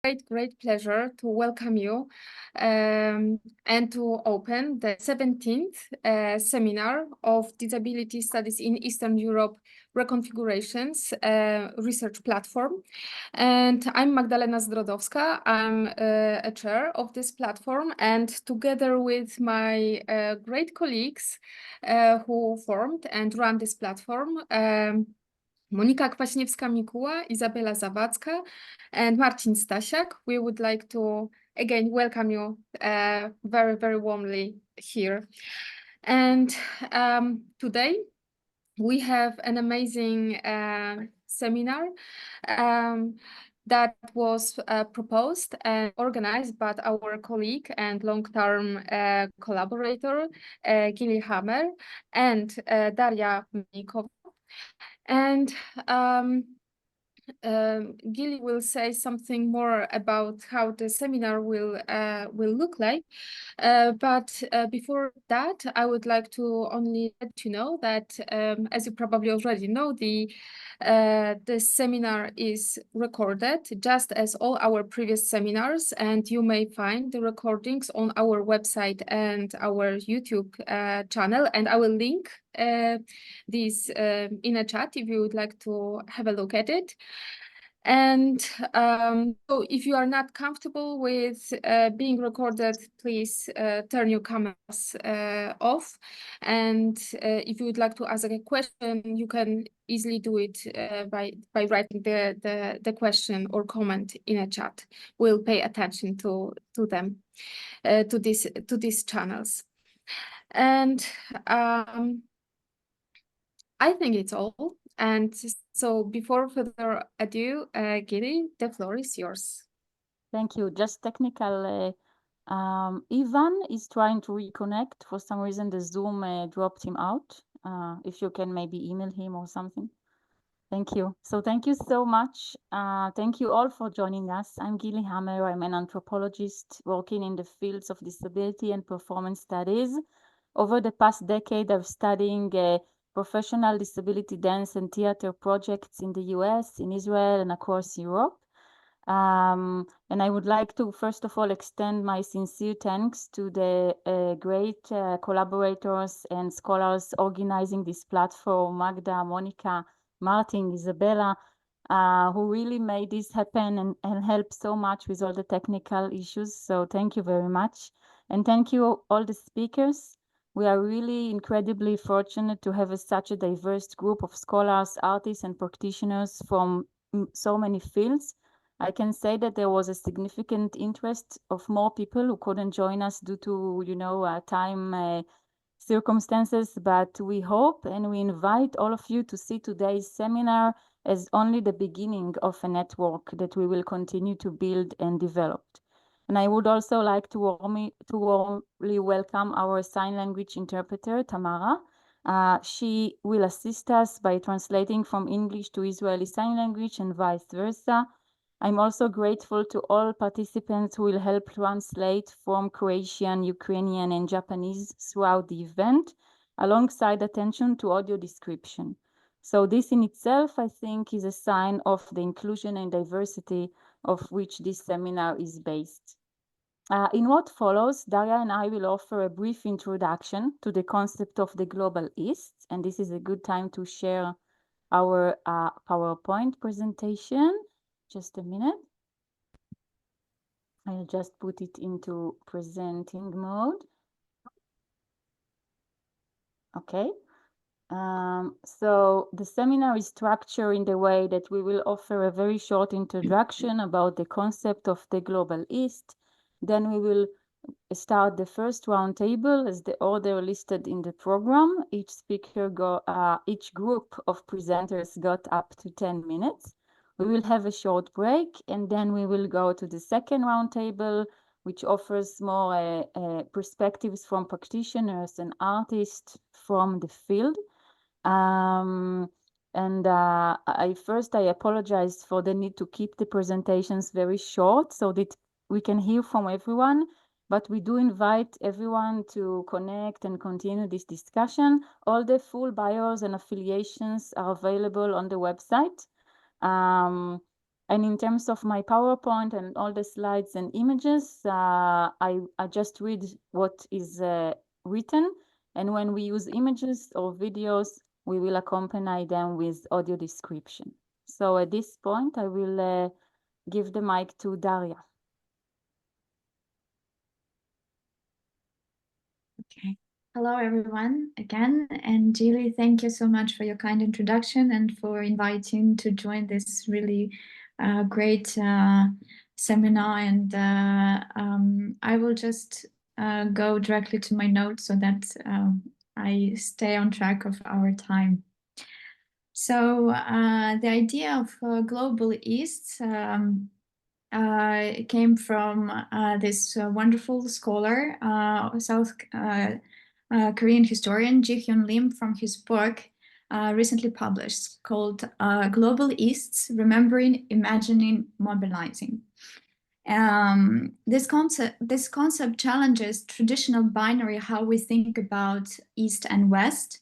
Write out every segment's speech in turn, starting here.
Great pleasure to welcome you and to open the 17th seminar of Disability Studies in Eastern Europe Reconfigurations research platform. And I'm Magdalena Zdrodowska. I'm a chair of this platform, and together with my great colleagues who formed and run this platform, Monika Kwaśniewska-Mikuła, Izabela Zawadzka, and Marcin Stasiak. We would like to again welcome you very, very warmly here. And today we have an amazing seminar that was proposed and organized by our colleague and long-term collaborator, Gili Hammer and Daria Mnikova. And Gili will say something more about how the seminar will look like. But before that, I would like to only let you know that, as you probably already know, the seminar is recorded, just as all our previous seminars, and you may find the recordings on our website and our YouTube channel, and I will link these in a chat if you would like to have a look at it. And so if you are not comfortable with being recorded, please turn your cameras off. And if you would like to ask a question, you can easily do it by writing the question or comment in a chat. We'll pay attention to them, to these channels. And I think it's all. And so before further ado, Gili, the floor is yours. Thank you. Just technical. Ivan is trying to reconnect. For some reason, the Zoom dropped him out. If you can maybe email him or something. Thank you. So thank you so much. Thank you all for joining us. I'm Gili Hammer. I'm an anthropologist working in the fields of disability and performance studies. Over the past decade, I've studying professional disability dance and theater projects in the US, in Israel, and across Europe. And I would like to, first of all, extend my sincere thanks to the great collaborators and scholars organizing this platform, Magda, Monica, Martin, Isabella, who really made this happen and helped so much with all the technical issues. So thank you very much. And thank you all the speakers. We are really incredibly fortunate to have such a diverse group of scholars, artists, and practitioners from so many fields. I can say that there was a significant interest of more people who couldn't join us due to, time circumstances, but we hope and we invite all of you to see today's seminar as only the beginning of a network that we will continue to build and develop. And I would also like to warmly welcome our sign language interpreter, Tamara. She will assist us by translating from English to Israeli Sign Language and vice versa. I'm also grateful to all participants who will help translate from Croatian, Ukrainian, and Japanese throughout the event, alongside attention to audio description. So this in itself, I think, is a sign of the inclusion and diversity of which this seminar is based. In what follows, Daria and I will offer a brief introduction to the concept of the Global East, and this is a good time to share our PowerPoint presentation. Just a minute. I'll just put it into presenting mode. Okay. So the seminar is structured in the way that we will offer a very short introduction about the concept of the Global East. Then we will start the first roundtable as the order listed in the program. Each group of presenters got up to 10 minutes. We will have a short break, and then we will go to the second roundtable, which offers more perspectives from practitioners and artists from the field. I apologize for the need to keep the presentations very short so that we can hear from everyone, but we do invite everyone to connect and continue this discussion. All the full bios and affiliations are available on the website. And in terms of my PowerPoint and all the slides and images, I just read what is written. And when we use images or videos, we will accompany them with audio description. So at this point, I will give the mic to Daria. Okay. Hello, everyone, again. And Julie, thank you so much for your kind introduction and for inviting to join this really great seminar. And I will just go directly to my notes so that I stay on track of our time. So the idea of Global East came from this wonderful scholar, South Korean historian Ji Hyun Lim, from his book recently published called Global Easts: Remembering, Imagining, Mobilizing. This concept challenges traditional binary how we think about East and West,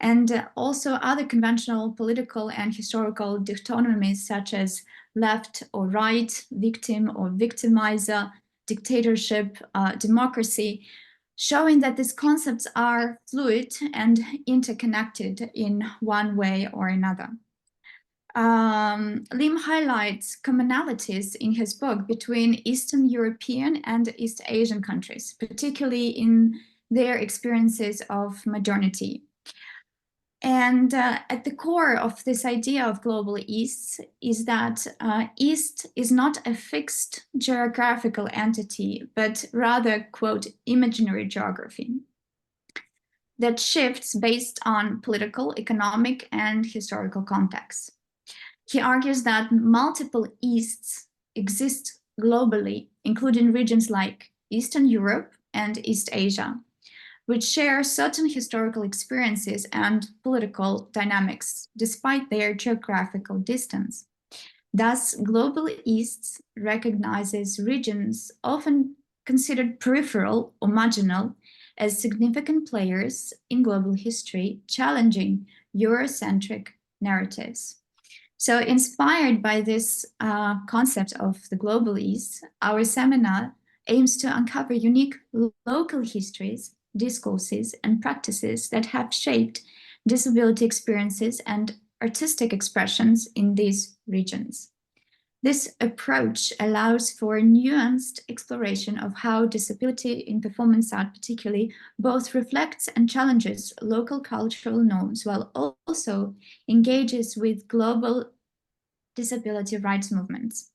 and also other conventional political and historical dichotomies such as left or right, victim or victimizer, dictatorship, democracy, showing that these concepts are fluid and interconnected in one way or another. Lim highlights commonalities in his book between Eastern European and East Asian countries, particularly in their experiences of modernity. And at the core of this idea of Global East is that East is not a fixed geographical entity, but rather, quote, imaginary geography that shifts based on political, economic, and historical contexts. He argues that multiple Easts exist globally, including regions like Eastern Europe and East Asia, which share certain historical experiences and political dynamics despite their geographical distance. Thus, Global East recognizes regions often considered peripheral or marginal as significant players in global history, challenging Eurocentric narratives. So, inspired by this concept of the Global East, our seminar aims to uncover unique local histories, discourses, and practices that have shaped disability experiences and artistic expressions in these regions. This approach allows for nuanced exploration of how disability in performance art particularly both reflects and challenges local cultural norms while also engages with global disability rights movements.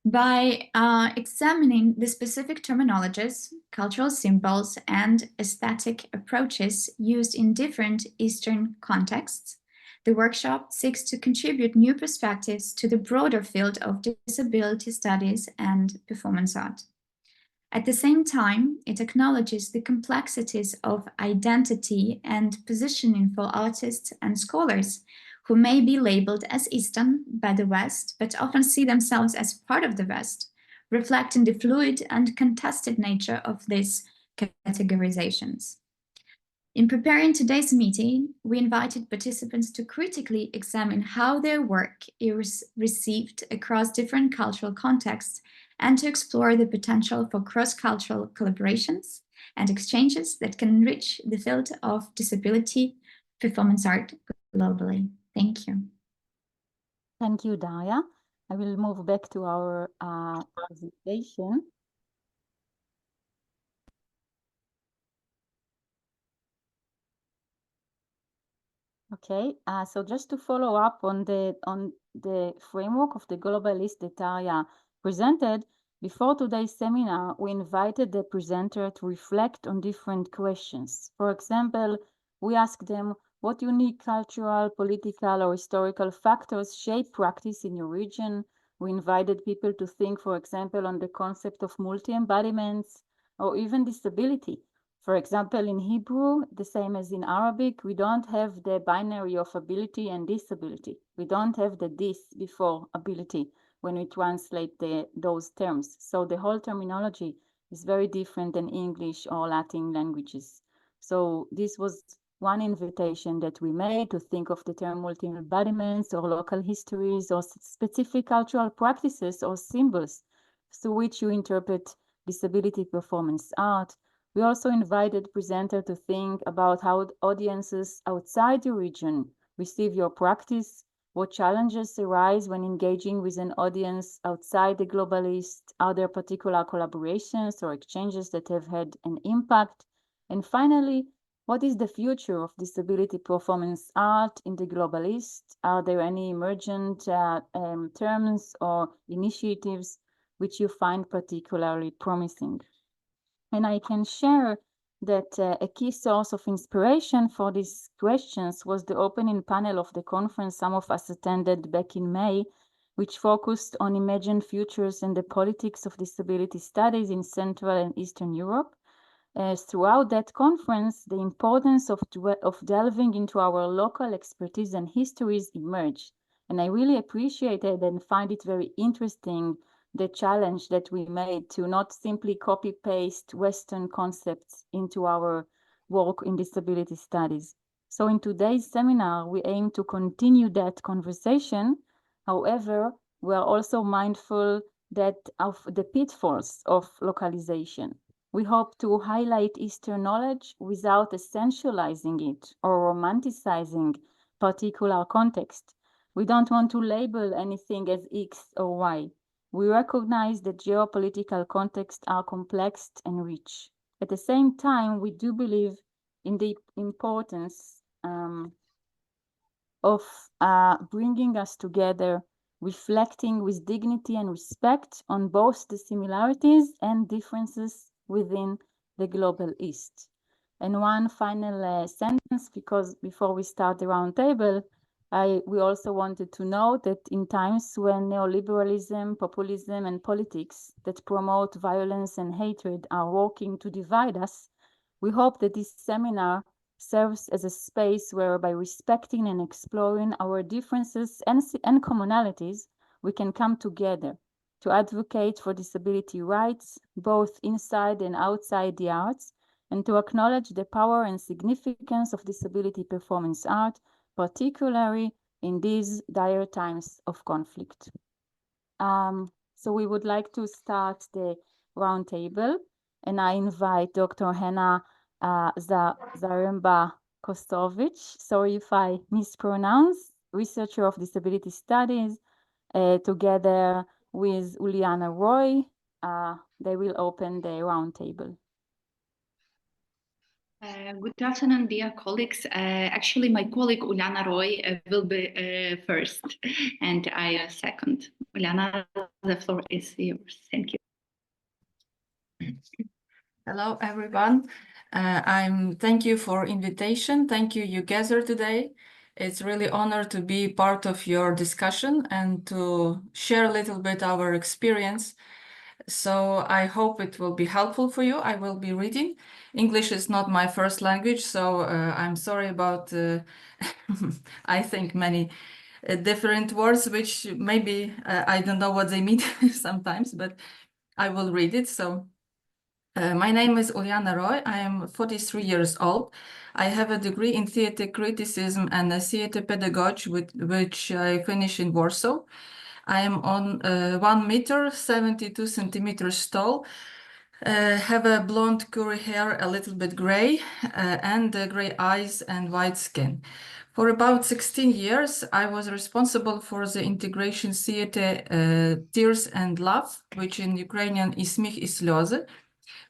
By examining the specific terminologies, cultural symbols, and aesthetic approaches used in different Eastern contexts, the workshop seeks to contribute new perspectives to the broader field of disability studies and performance art. At the same time, it acknowledges the complexities of identity and positioning for artists and scholars who may be labeled as Eastern by the West, but often see themselves as part of the West, reflecting the fluid and contested nature of these categorizations. In preparing today's meeting, we invited participants to critically examine how their work is received across different cultural contexts and to explore the potential for cross-cultural collaborations and exchanges that can enrich the field of disability performance art globally. Thank you. Thank you, Daria. I will move back to our presentation. Okay, so just to follow up on the framework of the Global East that Daria presented, before today's seminar, we invited the presenter to reflect on different questions. For example, we asked them what unique cultural, political, or historical factors shape practice in your region. We invited people to think, for example, on the concept of multi-embodiments or even disability. For example, in Hebrew, the same as in Arabic, we don't have the binary of ability and disability. We don't have the dis before ability when we translate those terms. So the whole terminology is very different than English or Latin languages. So this was one invitation that we made to think of the term multi-embodiments or local histories or specific cultural practices or symbols through which you interpret disability performance art. We also invited presenters to think about how audiences outside the region receive your practice, what challenges arise when engaging with an audience outside the globalist, are there particular collaborations or exchanges that have had an impact? And finally, what is the future of disability performance art in the global East? Are there any emergent terms or initiatives which you find particularly promising? And I can share that a key source of inspiration for these questions was the opening panel of the conference some of us attended back in May, which focused on imagined futures and the politics of disability studies in Central and Eastern Europe. Throughout that conference, the importance of delving into our local expertise and histories emerged. And I really appreciated and find it very interesting the challenge that we made to not simply copy-paste Western concepts into our work in disability studies. So in today's seminar, we aim to continue that conversation. However, we are also mindful that of the pitfalls of localization. We hope to highlight Eastern knowledge without essentializing it or romanticizing particular context. We don't want to label anything as X or Y. We recognize that geopolitical contexts are complex and rich. At the same time, we do believe in the importance of bringing us together, reflecting with dignity and respect on both the similarities and differences within the global East. And one final sentence, because before we start the roundtable, we also wanted to note that in times when neoliberalism, populism, and politics that promote violence and hatred are working to divide us, we hope that this seminar serves as a space where, by respecting and exploring our differences and commonalities, we can come together to advocate for disability rights, both inside and outside the arts, and to acknowledge the power and significance of disability performance art, particularly in these dire times of conflict. So we would like to start the roundtable, and I invite Dr. Hannah Zaremba-Kostovich, sorry if I mispronounce, researcher of disability studies, together with Uliana Roy. They will open the roundtable. Good afternoon, dear colleagues. Actually, my colleague Uliana Roy will be first, and I second. Uliana, the floor is yours. Thank you. Hello, everyone. Thank you for invitation. Thank you, you gathered today. It's really honor to be part of your discussion and to share a little bit our experience. So I hope it will be helpful for you. I will be reading. English is not my first language, so I'm sorry about, I think, many different words, which maybe I don't know what they mean sometimes, but I will read it. So my name is Uliana Roy. I am 43 years old. I have a degree in theater criticism and a theater pedagogy, which I finished in Warsaw. I am on 1 meter, 72 centimeters tall, have a blonde curly hair, a little bit gray, and gray eyes and white skin. For about 16 years, I was responsible for the integration theater Tears and Love, which in Ukrainian is Smích I Сльози.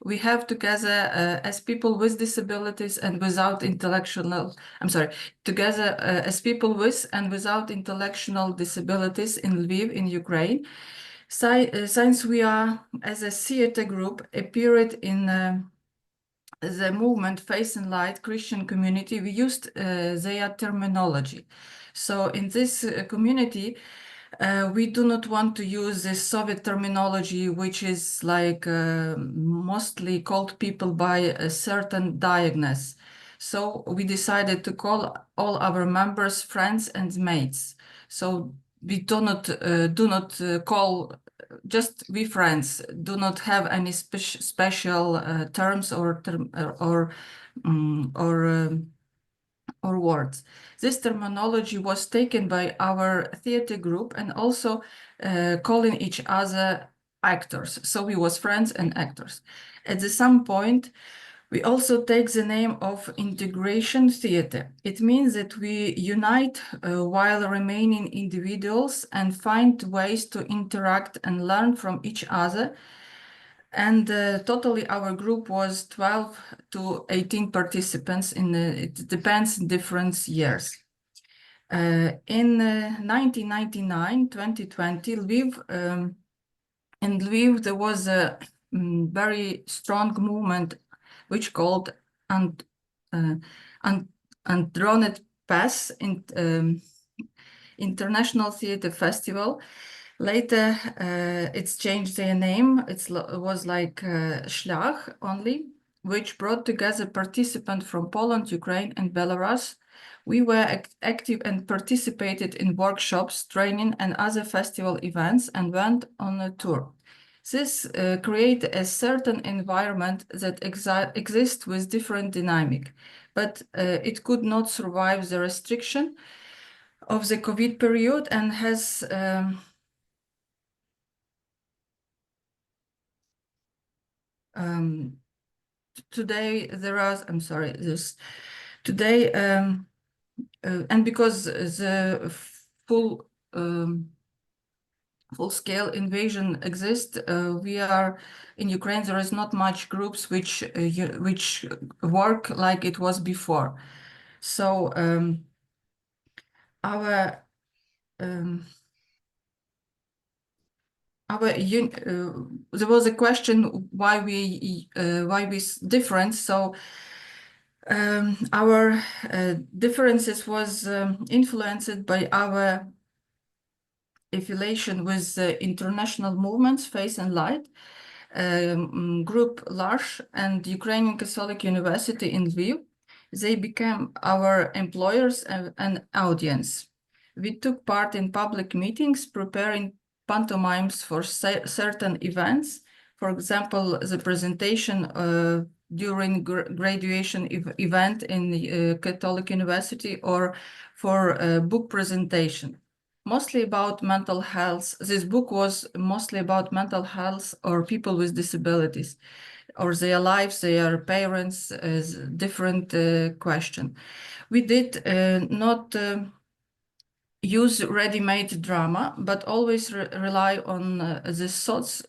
We have together as people with disabilities and without intellectual, together as people with and without intellectual disabilities in Lviv, in Ukraine. Since we are, as a theater group, appeared in the movement Faith and Light Christian community, we used their terminology. So in this community, we do not want to use this Soviet terminology, which is like mostly called people by a certain diagnosis. So we decided to call all our members friends and mates. So we do not call, just we friends, do not have any special terms or or words. This terminology was taken by our theater group and also calling each other actors. So we was friends and actors. At some point, we also take the name of integration theater. It means that we unite while remaining individuals and find ways to interact and learn from each other. And totally our group was 12 to 18 participants. It depends in different years. In 1999, 2020, Lviv, in Lviv, there was a very strong movement which called Andronet Pass in International Theatre Festival. Later, it's changed their name. It was like Szlach only, which brought together participants from Poland, Ukraine, and Belarus. We were active and participated in workshops, training, and other festival events, and went on a tour. This created a certain environment that exists with different dynamic, but it could not survive the restriction of the COVID period and has today there are, I'm sorry, this today and because the full full-scale invasion exists, we are in Ukraine. There is not much groups which work like it was before. So there was a question why we different. So our differences was influenced by our affiliation with international movements, Faith and Light, group L'Arche and Ukrainian Catholic University in Lviv. They became our employers and audience. We took part in public meetings, preparing pantomimes for certain events. For example, the presentation during graduation event in Catholic University, or for a book presentation. Mostly about mental health. This book was mostly about mental health or people with disabilities, or their lives, their parents, different question. We did not use ready-made drama, but always rely on the thoughts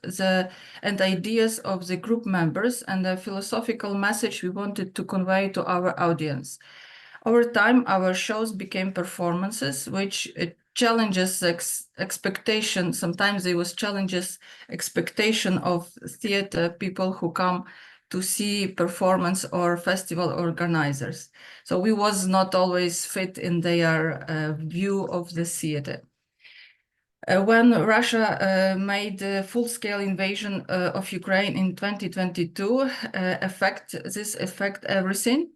and ideas of the group members and the philosophical message we wanted to convey to our audience. Over time, our shows became performances, which challenges expectation. Sometimes there was challenges expectation of theater people who come to see performance or festival organizers. So we was not always fit in their view of the theater. When Russia made a full-scale invasion of Ukraine in 2022, this affect everything.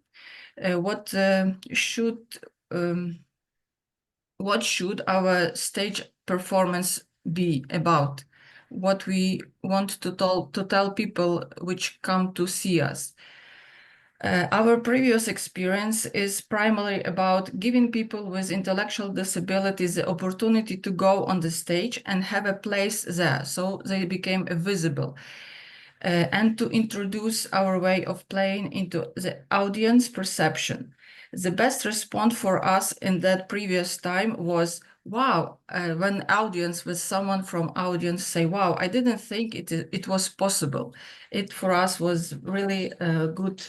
What should our stage performance be about? What we want to tell people which come to see us. Our previous experience is primarily about giving people with intellectual disabilities the opportunity to go on the stage and have a place there, so they became visible. And to introduce our way of playing into the audience perception. The best response for us in that previous time was, wow, when audience with someone from audience say, wow, I didn't think it was possible. It for us was really good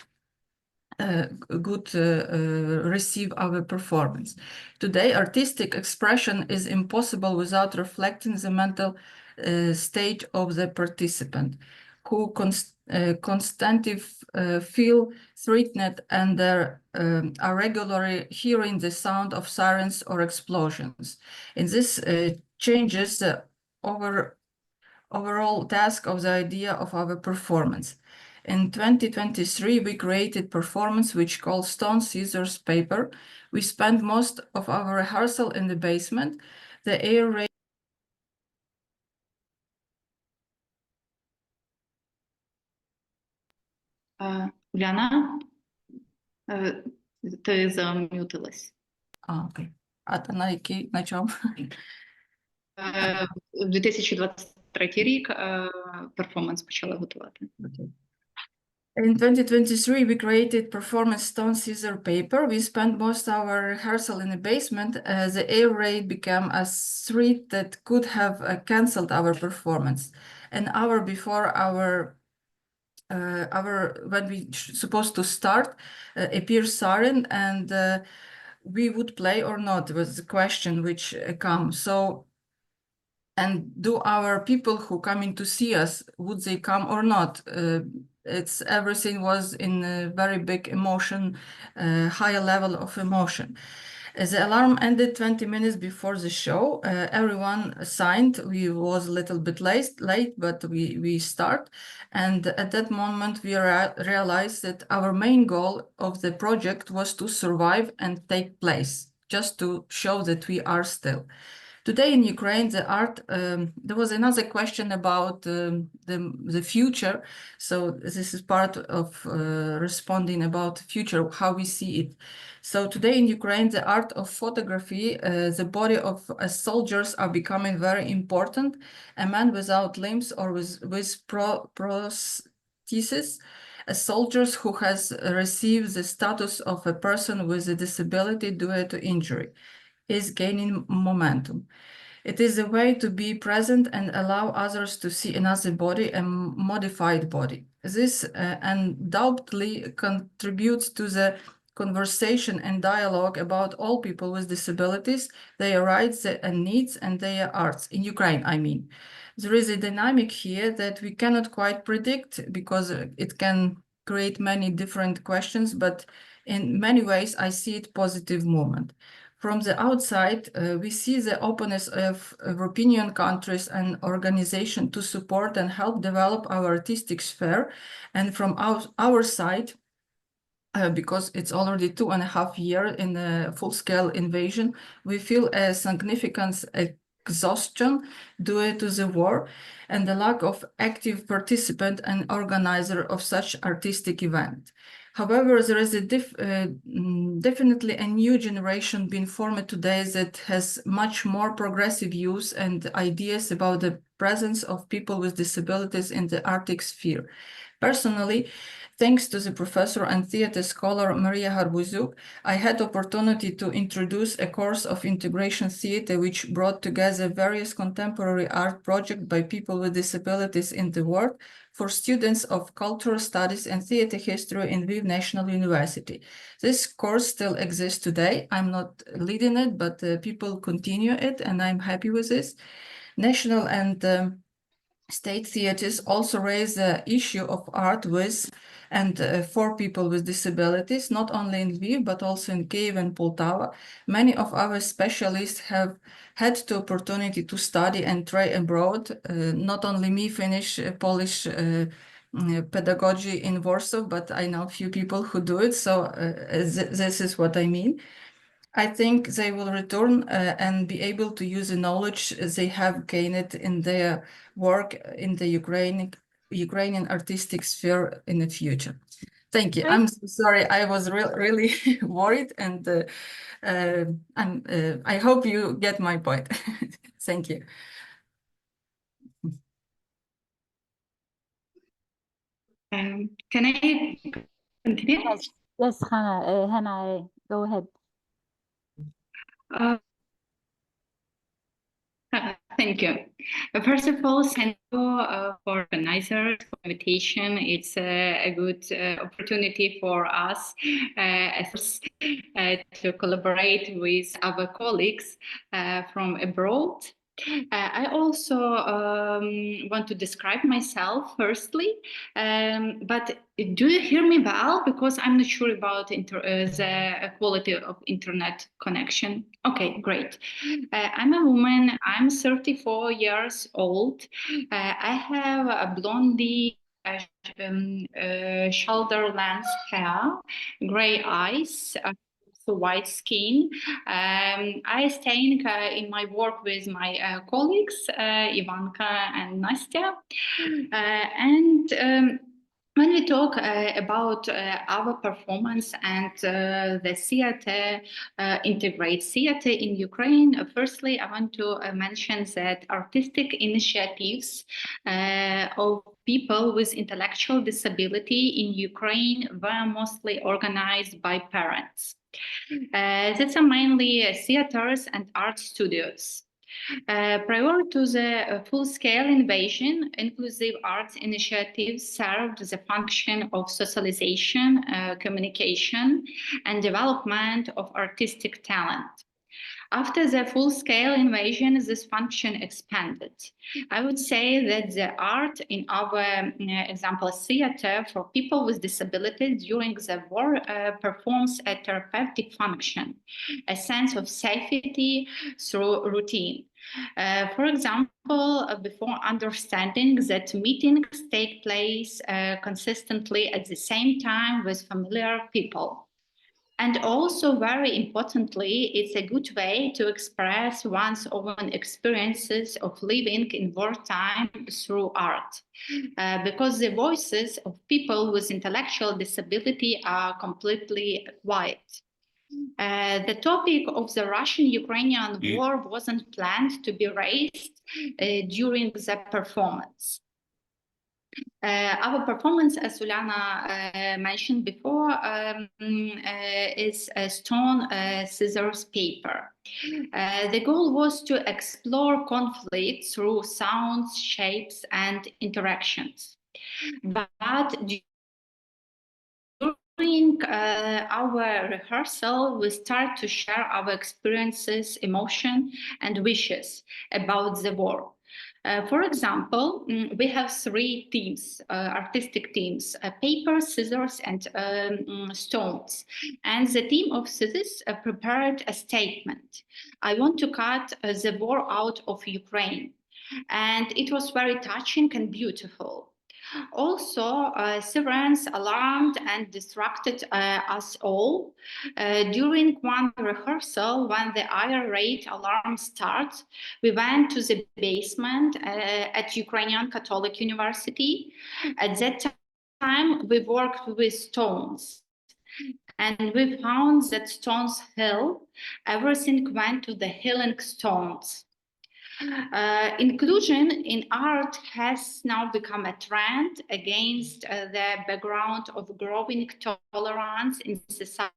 receive our performance. Today, artistic expression is impossible without reflecting the mental state of the participant, who constantly feel threatened and are regularly hearing the sound of sirens or explosions. And this changes the overall task of the idea of our performance. In 2023, we created performance which called Stone, Scissors, Paper. We spent most of our rehearsal in the basement. The air raid Uliana, Ти зам'ютилась. Окей. А на чому? У 2023 рік перформанс почали готувати. Okay. In 2023, we created performance stone scissor paper. We spent most of our rehearsal in the basement. The air raid became a threat that could have cancelled our performance. An hour before when we supposed to start, appears siren, and we would play or not was the question which come. So, and do our people who coming to see us, would they come or not? It's everything was in a very big emotion, higher level of emotion. The alarm ended 20 minutes before the show. Everyone signed. We was a little bit late, but we start. And at that moment, we realized that our main goal of the project was to survive and take place, just to show that we are still. Today in Ukraine, the art, there was another question about the future. So this is part of responding about the future, how we see it. So today in Ukraine, the art of photography, the body of soldiers are becoming very important. A man without limbs or with prosthesis, a soldier who has received the status of a person with a disability due to injury is gaining momentum. It is a way to be present and allow others to see another body, a modified body. This undoubtedly contributes to the conversation and dialogue about all people with disabilities, their rights and needs, and their arts, in Ukraine, I mean. There is a dynamic here that we cannot quite predict because it can create many different questions, but in many ways, I see it positive movement. From the outside, we see the openness of European countries and organizations to support and help develop our artistic sphere. And from our side, because it's already 2.5 years in the full-scale invasion, we feel a significant exhaustion due to the war and the lack of active participant and organizer of such artistic event. However, there is definitely a new generation being formed today that has much more progressive views and ideas about the presence of people with disabilities in the artistic sphere. Personally, thanks to the professor and theater scholar Maria Harbuzuk, I had opportunity to introduce a course of integration theater which brought together various contemporary art projects by people with disabilities in the world for students of cultural studies and theater history in Lviv National University. This course still exists today. I'm not leading it, but people continue it, and I'm happy with this. National and state theaters also raise the issue of art with and for people with disabilities, not only in Lviv, but also in Kyiv and Poltava. Many of our specialists have had the opportunity to study and try abroad. Not only me finish Polish pedagogy in Warsaw, but I know a few people who do it. So this is what I mean. I think they will return and be able to use the knowledge they have gained in their work in the Ukrainian artistic sphere in the future. Thank you. I'm so sorry. I was really worried, and I hope you get my point. Thank you. Can I continue? Yes, Hannah, go ahead. Thank you. First of all, thank you for organizers for invitation. It's a good opportunity for us to collaborate with our colleagues from abroad. I also want to describe myself firstly, but do you hear me well? Because I'm not sure about the quality of internet connection. Okay, great. I'm a woman. I'm 34 years old. I have a blondie, shoulder length hair, gray eyes, white skin. I stay in my work with my colleagues, Ivanka and Nastya. when we talk about our performance and the theater, integrate theater in Ukraine, firstly, I want to mention that artistic initiatives of people with intellectual disability in Ukraine were mostly organized by parents. These are mainly theaters and art studios. Prior to the full-scale invasion, inclusive arts initiatives served the function of socialization, communication, and development of artistic talent. After the full-scale invasion, this function expanded. I would say that the art in our example theater for people with disabilities during the war performs a therapeutic function, a sense of safety through routine. For example, before understanding that meetings take place consistently at the same time with familiar people. And also, very importantly, it's a good way to express one's own experiences of living in wartime through art, because the voices of people with intellectual disability are completely quiet. The topic of the Russian-Ukrainian war wasn't planned to be raised during the performance. Our performance, as Uliana mentioned before, is stone, scissors, paper. The goal was to explore conflict through sounds, shapes, and interactions. But during our rehearsal, we start to share our experiences, emotion, and wishes about the war. For example, we have three themes, artistic themes, paper, scissors, and stones. And the team of scissors prepared a statement. I want to cut the war out of Ukraine. And it was very touching and beautiful. Also, sirens alarmed and distracted us all. During one rehearsal, when the air raid alarm starts, we went to the basement at Ukrainian Catholic University. At that time, we worked with stones. And we found that stones heal. Everything went to the healing stones. Inclusion in art has now become a trend against the background of growing tolerance in society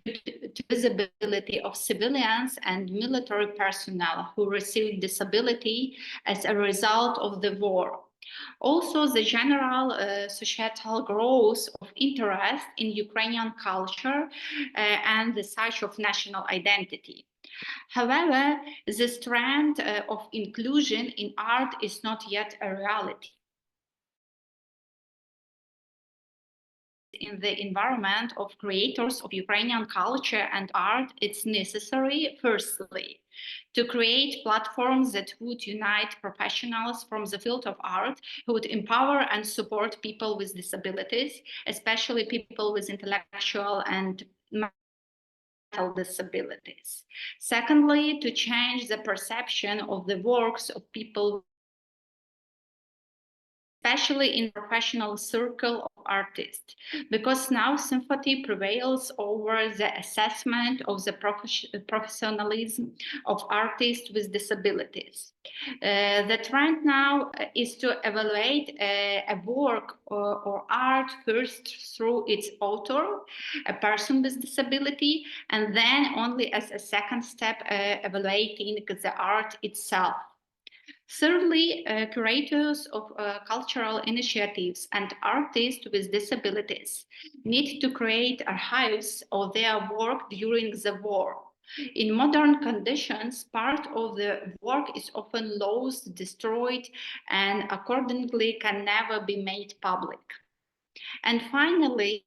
due to visibility of civilians and military personnel who received disability as a result of the war. Also, the general societal growth of interest in Ukrainian culture and the search of national identity. However, this trend of inclusion in art is not yet a reality. In the environment of creators of Ukrainian culture and art, it's necessary, firstly, to create platforms that would unite professionals from the field of art, who would empower and support people with disabilities, especially people with intellectual and mental disabilities. Secondly, to change the perception of the works of people, especially in the professional circle of artists, because now sympathy prevails over the assessment of the professionalism of artists with disabilities. The trend now is to evaluate a work or art first through its author, a person with disability, and then only as a second step evaluating the art itself. Thirdly, curators of cultural initiatives and artists with disabilities need to create archives of their work during the war. In modern conditions, part of the work is often lost, destroyed, and accordingly can never be made public. And finally,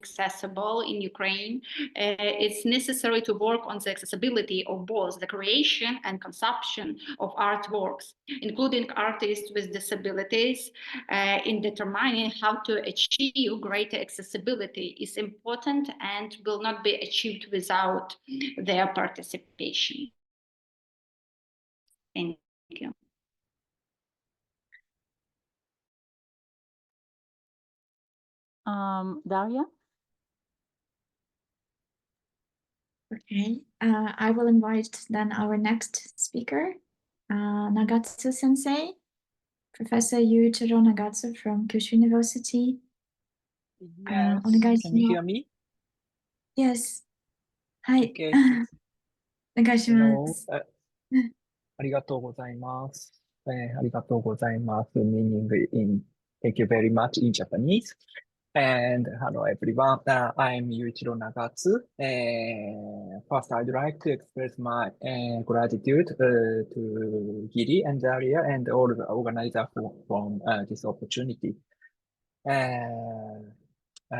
accessible in Ukraine, it's necessary to work on the accessibility of both the creation and consumption of artworks, including artists with disabilities, in determining how to achieve greater accessibility is important and will not be achieved without their participation. Thank you. Thank you. Daria? Okay, I will invite then our next speaker, Nagatsu Sensei, Professor Yuichiro Nagatsu from Kyushu University. Yes, can you hear me? Yes. Hi. Okay. お願いします。ありがとうございます。ありがとうございます。Meaning in thank you very much in Japanese. And hello everyone. I'm Yuichiro Nagatsu. First, I'd like to express my gratitude to Giri and Daria and all the organizers from this opportunity.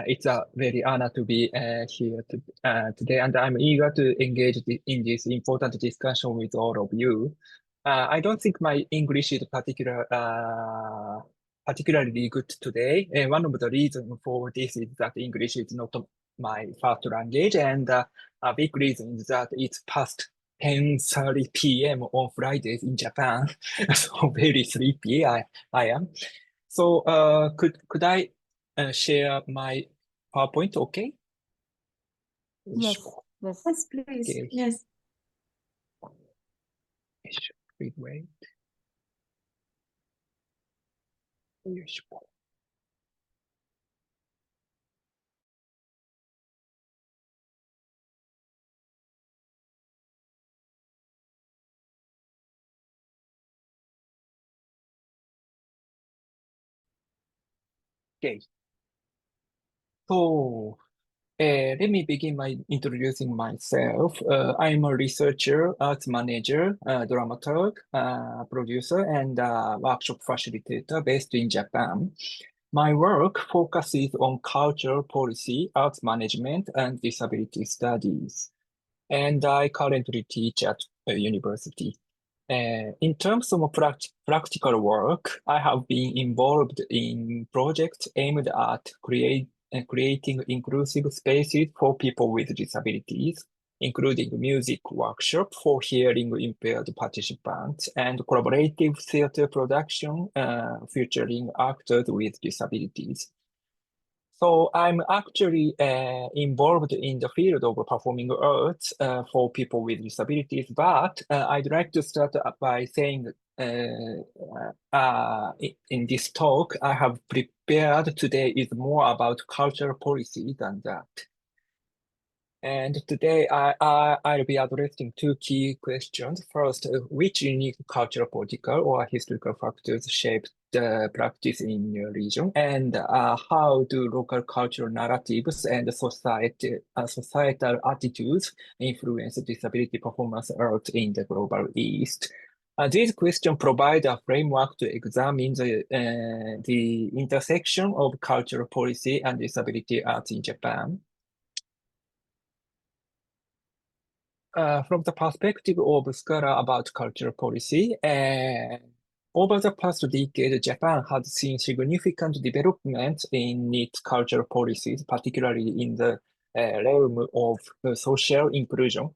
It's a very honor to be here today, and I'm eager to engage in this important discussion with all of you. I don't think my English is particularly good today. One of the reasons for this is that English is not my first language, and a big reason is that it's past 10:30 p.m. on Fridays in Japan, so very sleepy I am. So could I share my PowerPoint, okay? Yes, yes. Yes, please. Okay. Yes. Please wait. Okay. So let me begin by introducing myself. I'm a researcher, arts manager, dramaturg, producer, and workshop facilitator based in Japan. My work focuses on cultural policy, arts management, and disability studies. And I currently teach at a university. In terms of practical work, I have been involved in projects aimed at creating inclusive spaces for people with disabilities, including music workshop for hearing impaired participants and collaborative theater production featuring actors with disabilities. So I'm actually involved in the field of performing arts for people with disabilities, but I'd like to start by saying in this talk I have prepared today is more about cultural policy than that. And today I'll be addressing two key questions. First, which unique cultural, political, or historical factors shape the practice in your region? And how do local cultural narratives and societal attitudes influence disability performance art in the global East? These questions provide a framework to examine the intersection of cultural policy and disability arts in Japan. From the perspective of scholar about cultural policy, over the past decade, Japan has seen significant development in its cultural policies, particularly in the realm of social inclusion.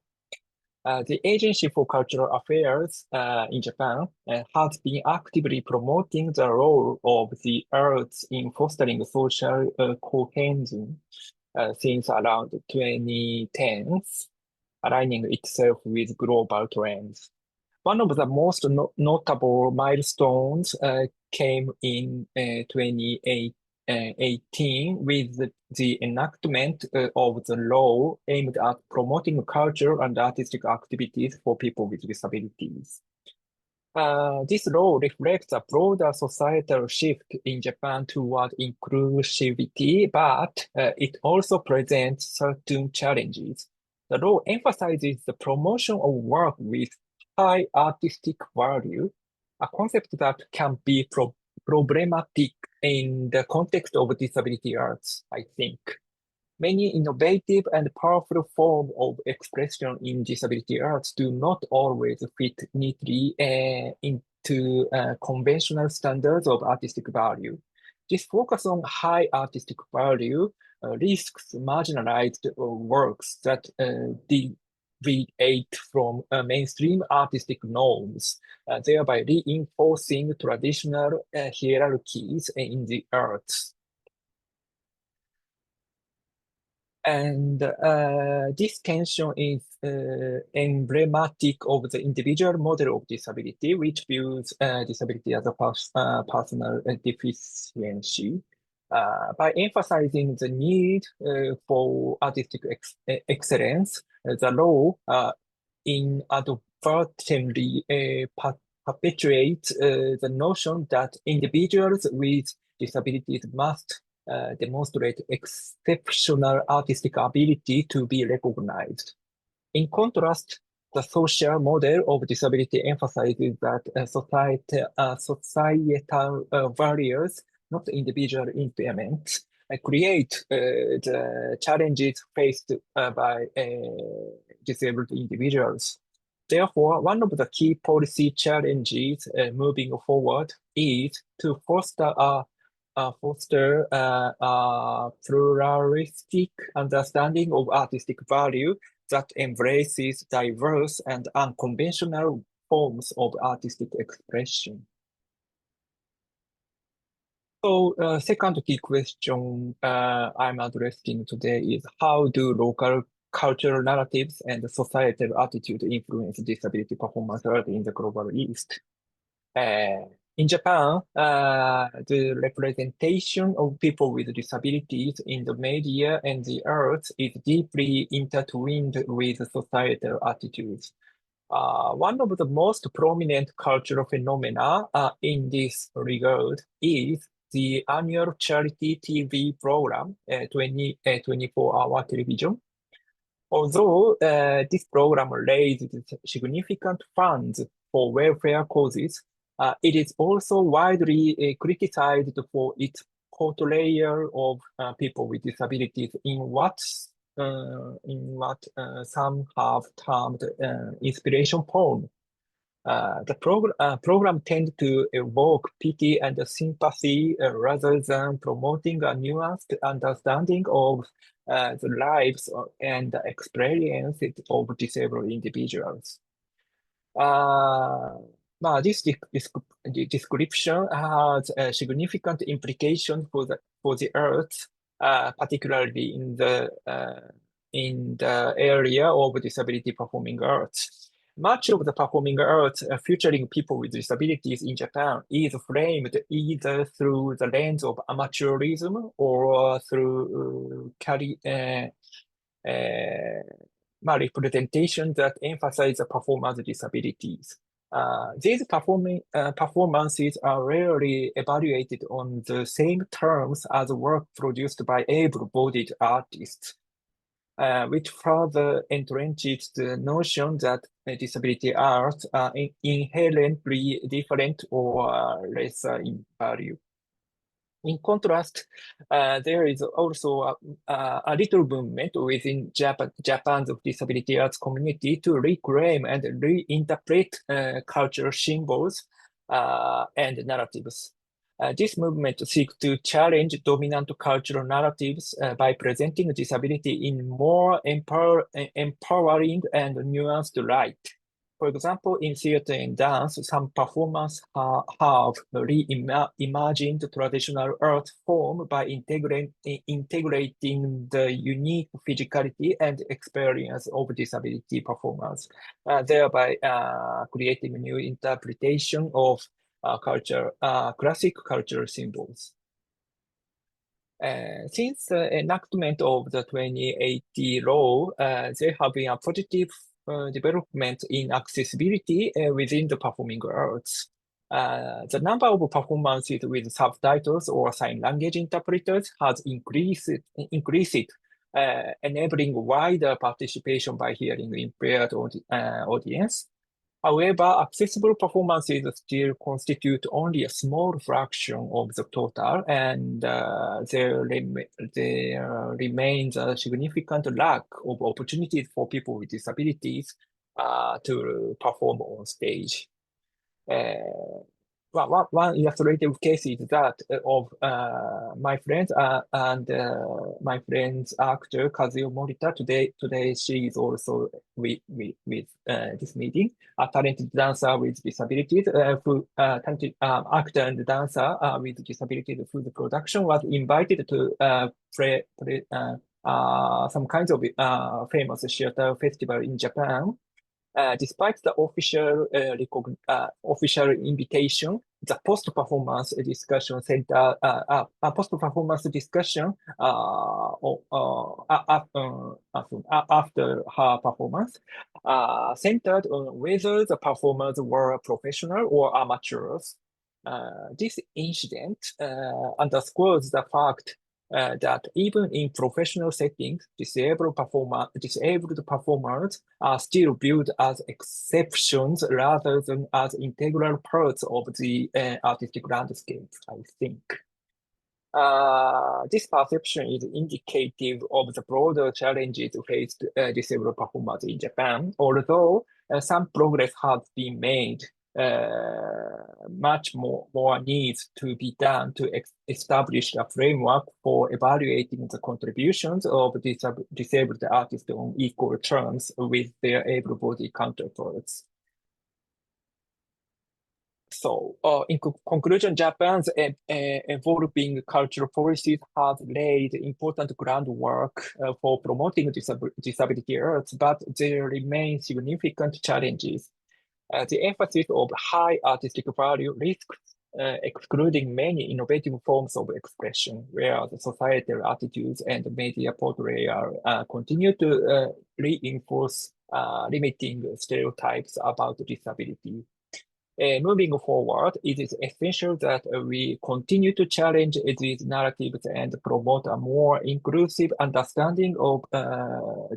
The Agency for Cultural Affairs in Japan has been actively promoting the role of the arts in fostering social cohesion since around 2010s. Aligning itself with global trends. One of the most notable milestones came in 2018 with the enactment of the law aimed at promoting cultural and artistic activities for people with disabilities. This law reflects a broader societal shift in Japan toward inclusivity, but it also presents certain challenges. The law emphasizes the promotion of work with high artistic value, a concept that can be problematic in the context of disability arts, I think. Many innovative and powerful forms of expression in disability arts do not always fit neatly into conventional standards of artistic value. This focus on high artistic value risks marginalized works that deviate from mainstream artistic norms, thereby reinforcing traditional hierarchies in the arts. And this tension is emblematic of the individual model of disability, which views disability as a personal deficiency. By emphasizing the need for artistic excellence, the law inadvertently perpetuates the notion that individuals with disabilities must demonstrate exceptional artistic ability to be recognized. In contrast, the social model of disability emphasizes that societal values, not individual impairments, create the challenges faced by disabled individuals. Therefore, one of the key policy challenges moving forward is to foster a pluralistic understanding of artistic value that embraces diverse and unconventional forms of artistic expression. So, second key question I'm addressing today is how do local cultural narratives and societal attitude influence disability performance art in the global East? In Japan, the representation of people with disabilities in the media and the arts is deeply intertwined with societal attitudes. One of the most prominent cultural phenomena in this regard is the annual charity TV program, 24-hour television. Although this program raised significant funds for welfare causes, it is also widely criticized for its portrayal of people with disabilities in what some have termed inspiration porn. The program tends to evoke pity and sympathy rather than promoting a nuanced understanding of the lives and experiences of disabled individuals. This description has a significant implication for the arts, particularly in the area of disability performing arts. Much of the performing arts featuring people with disabilities in Japan is framed either through the lens of amateurism or through representation that emphasize the performance disabilities. These performances are rarely evaluated on the same terms as work produced by able-bodied artists, which further entrenches the notion that disability arts are inherently different or lesser in value. In contrast, there is also a little movement within Japan's disability arts community to reclaim and reinterpret cultural symbols and narratives. This movement seeks to challenge dominant cultural narratives by presenting disability in more empowering and nuanced light. For example, in theater and dance, some performers have reimagined traditional art form by integrating the unique physicality and experience of disability performers, thereby creating new interpretation of classic cultural symbols. Since the enactment of the 2080 law, there have been a positive development in accessibility within the performing arts. The number of performances with subtitles or sign language interpreters has increased, enabling wider participation by hearing impaired audience. However, accessible performances still constitute only a small fraction of the total, and there remains a significant lack of opportunities for people with disabilities to perform on stage. one illustrative case is that of my friends and my friend's actor Kazuyo Morita. Today she is also with this meeting. A talented dancer with disabilities, talented actor and dancer with disabilities whose production was invited to play some kinds of famous theater festival in Japan. Despite the official invitation, the post-performance discussion center, post-performance discussion after her performance centered on whether the performers were professional or amateurs. This incident underscores the fact that even in professional settings, disabled performers are still viewed as exceptions rather than as integral parts of the artistic landscape, I think. This perception is indicative of the broader challenges faced disabled performers in Japan, although some progress has been made. Much more needs to be done to establish a framework for evaluating the contributions of disabled artists on equal terms with their able-bodied counterparts. So, in conclusion, Japan's evolving cultural policies have laid important groundwork for promoting disability arts, but there remain significant challenges. The emphasis of high artistic value risks excluding many innovative forms of expression, where the societal attitudes and media portrayal continue to reinforce limiting stereotypes about disability. Moving forward, it is essential that we continue to challenge these narratives and promote a more inclusive understanding of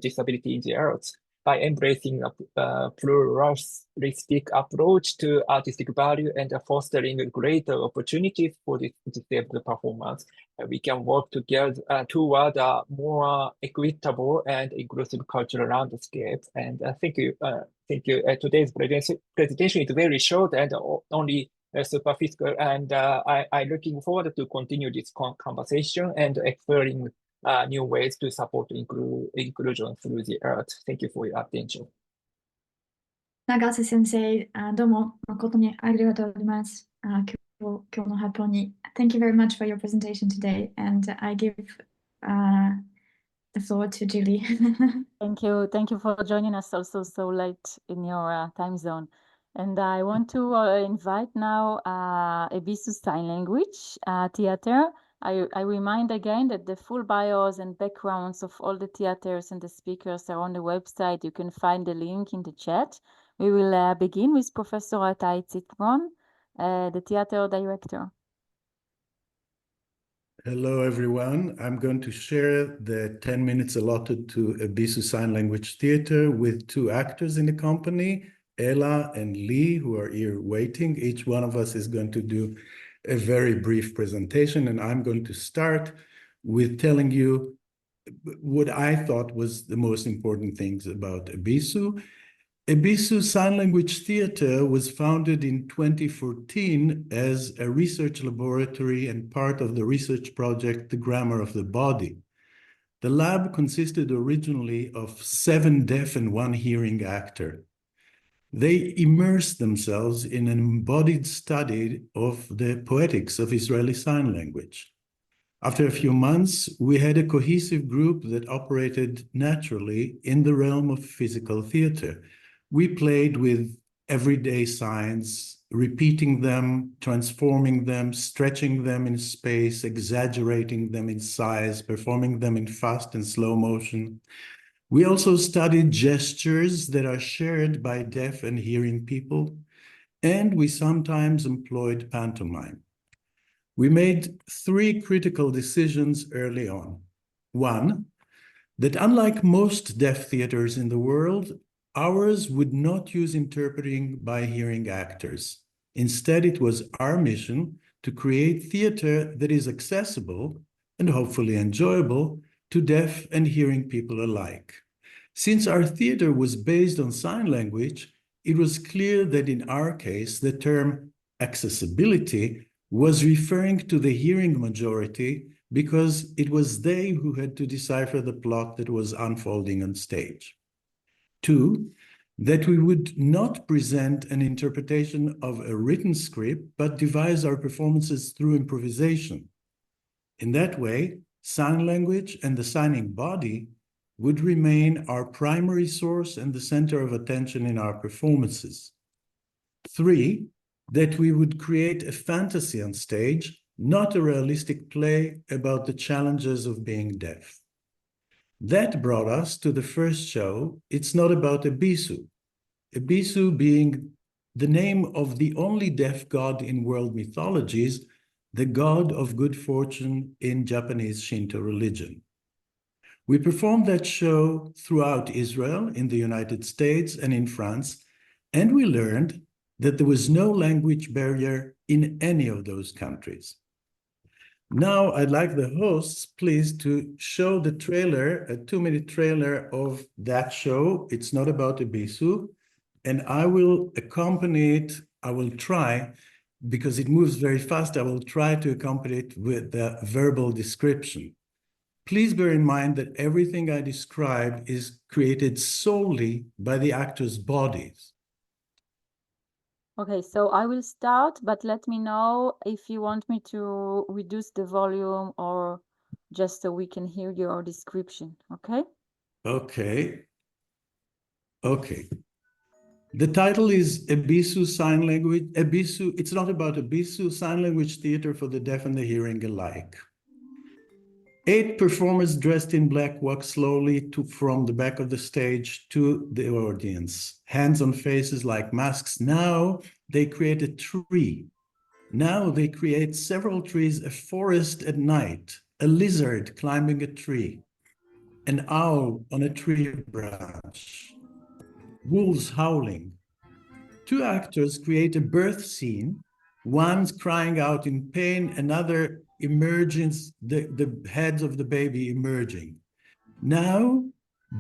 disability in the arts. By embracing a pluralistic approach to artistic value and fostering greater opportunities for disabled performers, we can work together toward a more equitable and inclusive cultural landscape. And thank you. Thank you. Today's presentation is very short and only superficial, and I'm looking forward to continue this conversation and exploring new ways to support inclusion through the art. Thank you for your attention. 永瀬先生、どうも誠にありがとうございます。今日の発表に。Thank you very much for your presentation today, and I give the floor to Julie. Thank you for joining us also so late in your time zone. And I want to invite now Ebisu Sign Language Theater. I remind again that the full bios and backgrounds of all the theaters and the speakers are on the website. You can find the link in the chat. We will begin with Professor Atai Zitron, the theater director. Hello, everyone. I'm going to share the 10 minutes allotted to Ebisu Sign Language Theater with two actors in the company, Ella and Lee, who are here waiting. Each one of us is going to do a very brief presentation, and I'm going to start with telling you what I thought was the most important things about Ebisu. Ebisu Sign Language Theater was founded in 2014 as a research laboratory and part of the research project, The Grammar of the Body. The lab consisted originally of 7 deaf and 1 hearing actor. They immersed themselves in an embodied study of the poetics of Israeli Sign Language. After a few months, we had a cohesive group that operated naturally in the realm of physical theater. We played with everyday signs, repeating them, transforming them, stretching them in space, exaggerating them in size, performing them in fast and slow motion. We also studied gestures that are shared by deaf and hearing people, and we sometimes employed pantomime. We made 3 critical decisions early on. 1, that unlike most deaf theaters in the world, ours would not use interpreting by hearing actors. Instead, it was our mission to create theater that is accessible and hopefully enjoyable to deaf and hearing people alike. Since our theater was based on sign language, it was clear that in our case, the term accessibility was referring to the hearing majority because it was they who had to decipher the plot that was unfolding on stage. 2, that we would not present an interpretation of a written script, but devise our performances through improvisation. In that way, sign language and the signing body would remain our primary source and the center of attention in our performances. 3, that we would create a fantasy on stage, not a realistic play about the challenges of being deaf. That brought us to the first show, It's Not About Ebisu. Ebisu being the name of the only deaf god in world mythologies, the god of good fortune in Japanese Shinto religion. We performed that show throughout Israel, in the United States, and in France, and we learned that there was no language barrier in any of those countries. Now, I'd like the hosts, please, to show the trailer, a 2-minute trailer of that show. It's Not About Ebisu, and I will accompany it. I will try, because it moves very fast, I will try to accompany it with the verbal description. Please bear in mind that everything I describe is created solely by the actors' bodies. Okay, so I will start, but let me know if you want me to reduce the volume or just so we can hear your description, okay? Okay. Okay. The title is Ebisu Sign Language. Ebisu, it's not about Ebisu, sign language theater for the deaf and the hearing alike. 8 performers dressed in black walk slowly from the back of the stage to the audience. Hands on faces like masks. Now they create a tree. Now they create several trees, a forest at night, a lizard climbing a tree, an owl on a tree branch, wolves howling. 2 actors create a birth scene. One's crying out in pain, another emerges, the heads of the baby emerging. Now,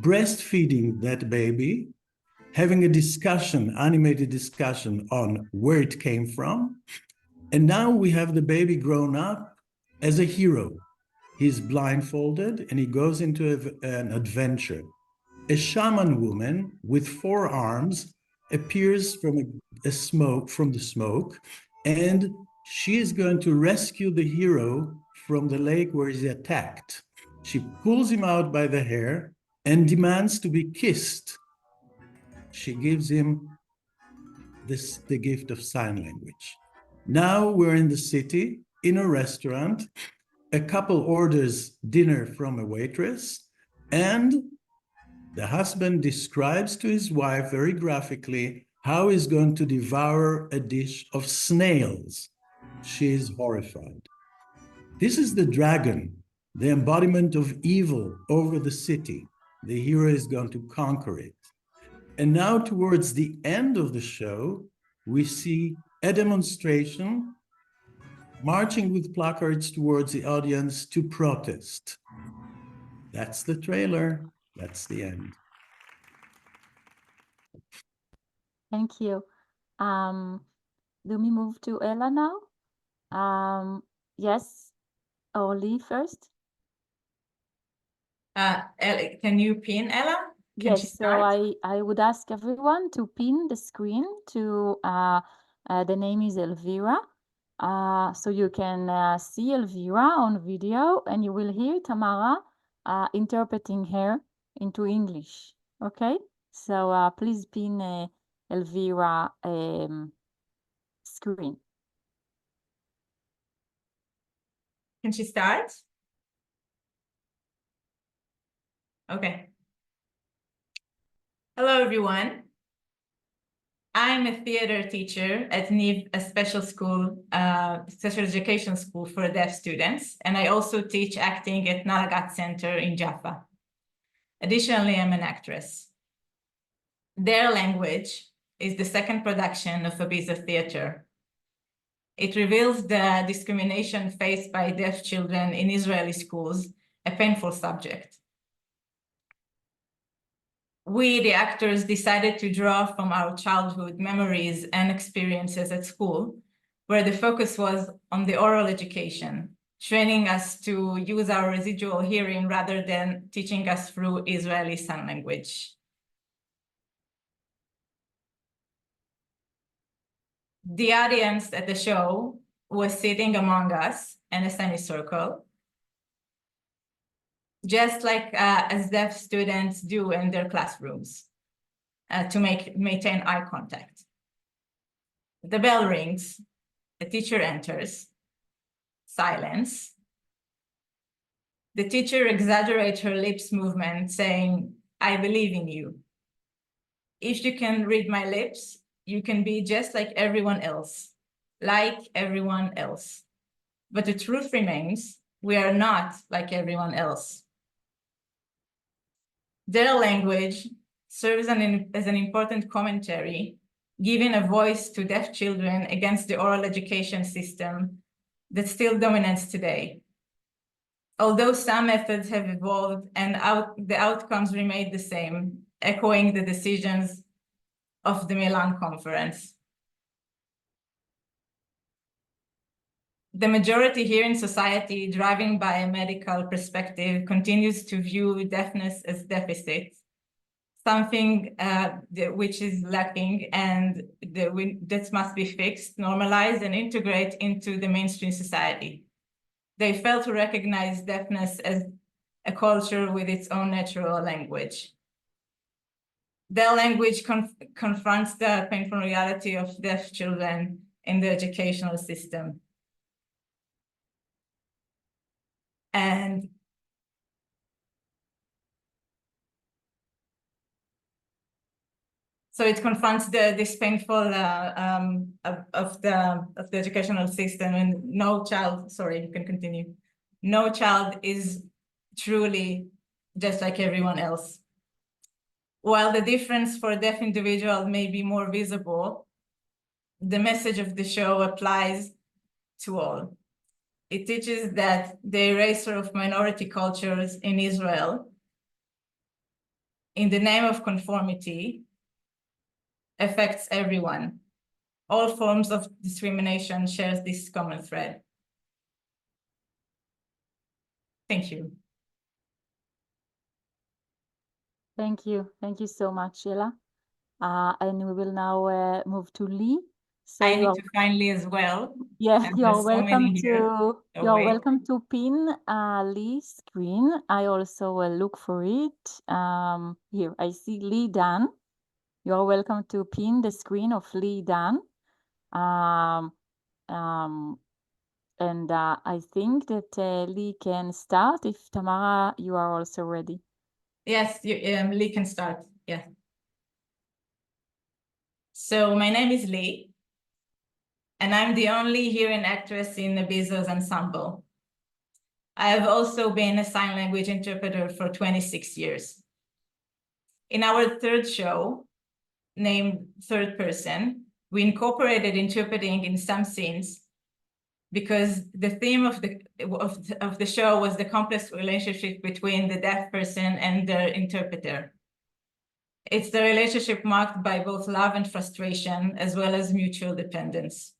breastfeeding that baby, having a discussion, animated discussion on where it came from. And now we have the baby grown up as a hero. He's blindfolded and he goes into an adventure. A shaman woman with 4 arms appears from the smoke, and she is going to rescue the hero from the lake where he's attacked. She pulls him out by the hair and demands to be kissed. She gives him the gift of sign language. Now we're in the city, in a restaurant. A couple orders dinner from a waitress, and the husband describes to his wife very graphically how he's going to devour a dish of snails. She is horrified. This is the dragon, the embodiment of evil over the city. The hero is going to conquer it. And now towards the end of the show, we see a demonstration marching with placards towards the audience to protest. That's the trailer. That's the end. Thank you. Do we move to Ella now? Yes, or Lee first? Can you pin Ella? Can she Yes, so start? I would ask everyone to pin the screen to the name is Elvira. So you can see Elvira on video and you will hear Tamara interpreting her into English. Okay, so please pin Elvira screen. Can she start? Okay. Hello, everyone. I'm a theater teacher at NIV, a special school, special education school for deaf students, and I also teach acting at Nalagat Center in Jaffa. Additionally, I'm an actress. Their Language is the second production of Ebisu Theater. It reveals the discrimination faced by deaf children in Israeli schools, a painful subject. We, the actors, decided to draw from our childhood memories and experiences at school where the focus was on the oral education, training us to use our residual hearing rather than teaching us through Israeli Sign Language. The audience at the show was sitting among us in a semicircle, just like as deaf students do in their classrooms to maintain eye contact. The bell rings, the teacher enters, silence. The teacher exaggerates her lips movement, saying, "I believe in you. If you can read my lips, you can be just like everyone else, like everyone else. But the truth remains, we are not like everyone else." Their language serves as an important commentary, giving a voice to deaf children against the oral education system that still dominates today. Although some methods have evolved and the outcomes remain the same, echoing the decisions of the Milan Conference. The majority here in society, driven by a medical perspective, continues to view deafness as deficit, something which is lacking and that must be fixed, normalized, and integrate into the mainstream society. They fail to recognize deafness as a culture with its own natural language. Their language confronts the painful reality of deaf children in the educational system. And so it confronts this painful of the educational system, and no child, sorry, you can continue. No child is truly just like everyone else. While the difference for a deaf individual may be more visible, the message of the show applies to all. It teaches that the erasure of minority cultures in Israel, in the name of conformity, affects everyone. All forms of discrimination shares this common thread. Thank you. Thank you. Thank you so much, Sheila. And we will now move to Lee. So I need to find Lee as well. Yeah, And you're there's so welcome many here. to Oh, you're wait. welcome to pin Lee's screen. I also look for it. Here I see Lee Dan. You're welcome to pin the screen of Lee Dan. And I think that Lee can start if Tamara, you are also ready. Yes, Lee can start. Yeah. So my name is Lee, and I'm the only hearing actress in the Bezos ensemble. I have also been a sign language interpreter for 26 years. In our third show, named Third Person, we incorporated interpreting in some scenes because the theme of the show was the complex relationship between the deaf person and their interpreter. It's the relationship marked by both love and frustration, as well as mutual dependence.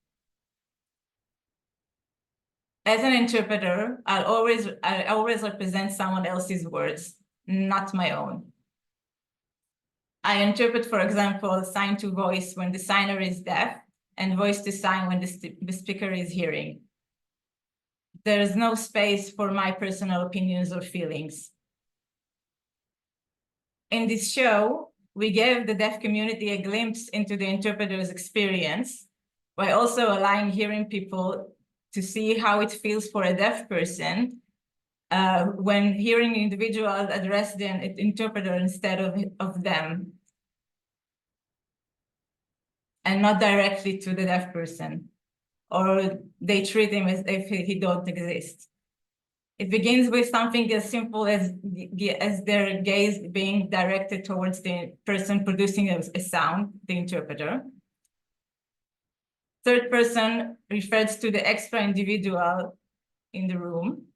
As an interpreter, I always represent someone else's words, not my own. I interpret, for example, sign to voice when the signer is deaf, and voice to sign when the speaker is hearing. There is no space for my personal opinions or feelings. In this show, we gave the deaf community a glimpse into the interpreter's experience, while also allowing hearing people to see how it feels for a deaf person when hearing individuals address the interpreter instead of them, and not directly to the deaf person, or they treat him as if he don't exist. It begins with something as simple as their gaze being directed towards the person producing a sound, the interpreter. Third person refers to the extra individual in the room.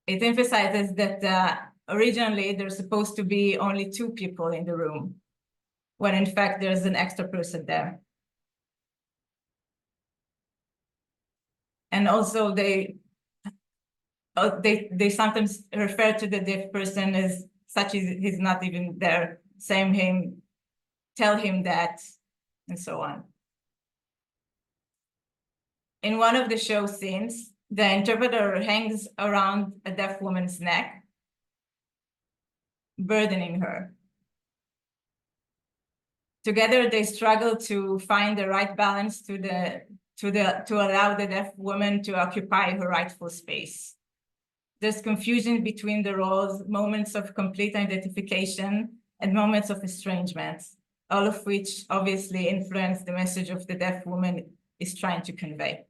It emphasizes that originally there's supposed to be only two people in the room. when in fact there's an extra person there. And also they sometimes refer to the deaf person as such as he's not even there, same him, tell him that, and so on. In one of the show scenes, the interpreter hangs around a deaf woman's neck, burdening her. Together, they struggle to find the right balance to allow the deaf woman to occupy her rightful space. There's confusion between the roles, moments of complete identification, and moments of estrangement, all of which obviously influence the message of the deaf woman is trying to convey.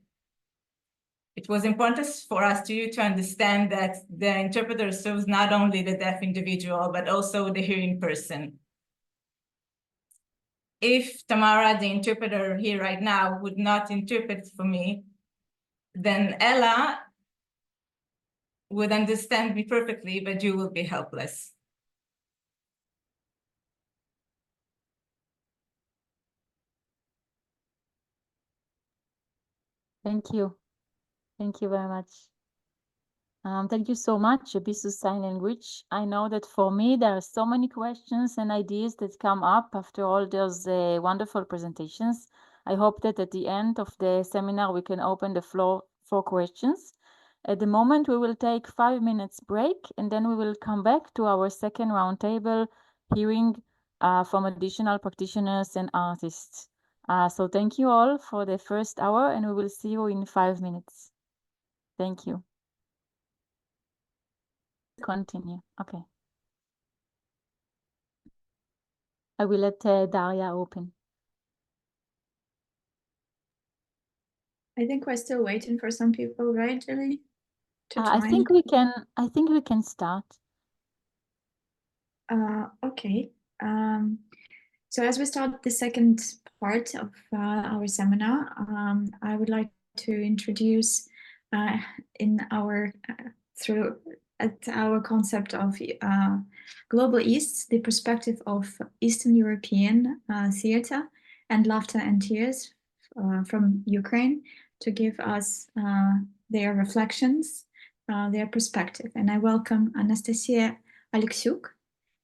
It was important for us to understand that the interpreter serves not only the deaf individual, but also the hearing person. If Tamara, the interpreter here right now, would not interpret for me, then Ella would understand me perfectly, but you will be helpless. Thank you. Thank you very much. Thank you so much, Abyss Sign Language. I know that for me, there are so many questions and ideas that come up after all those wonderful presentations. I hope that at the end of the seminar, we can open the floor for questions. At the moment, we will take 5 minutes break, and then we will come back to our second roundtable, hearing from additional practitioners and artists. So thank you all for the first hour, and we will see you in 5 minutes. Thank you. Continue. Okay. I will let Daria open. I think we're still waiting for some people, right, Julie? I think we can start. Okay. So as we start the second part of our seminar, I would like to introduce our concept of Global East, the perspective of Eastern European theater and laughter and tears from Ukraine, to give us their reflections, their perspective. And I welcome Anastasia Aleksiuk,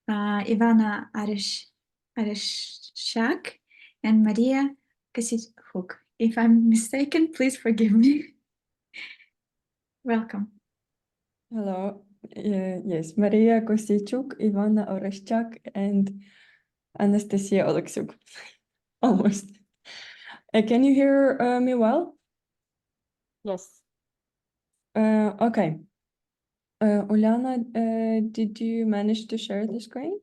Ivana Areshchak, and Maria Kosichuk. If I'm mistaken, please forgive me. Welcome. Hello. Yes, Maria Kosichuk, Ivana Oreshchak, and Anastasia Aleksiuk. Almost. Can you hear me well? Yes. Okay. Uliana, did you manage to share the screen?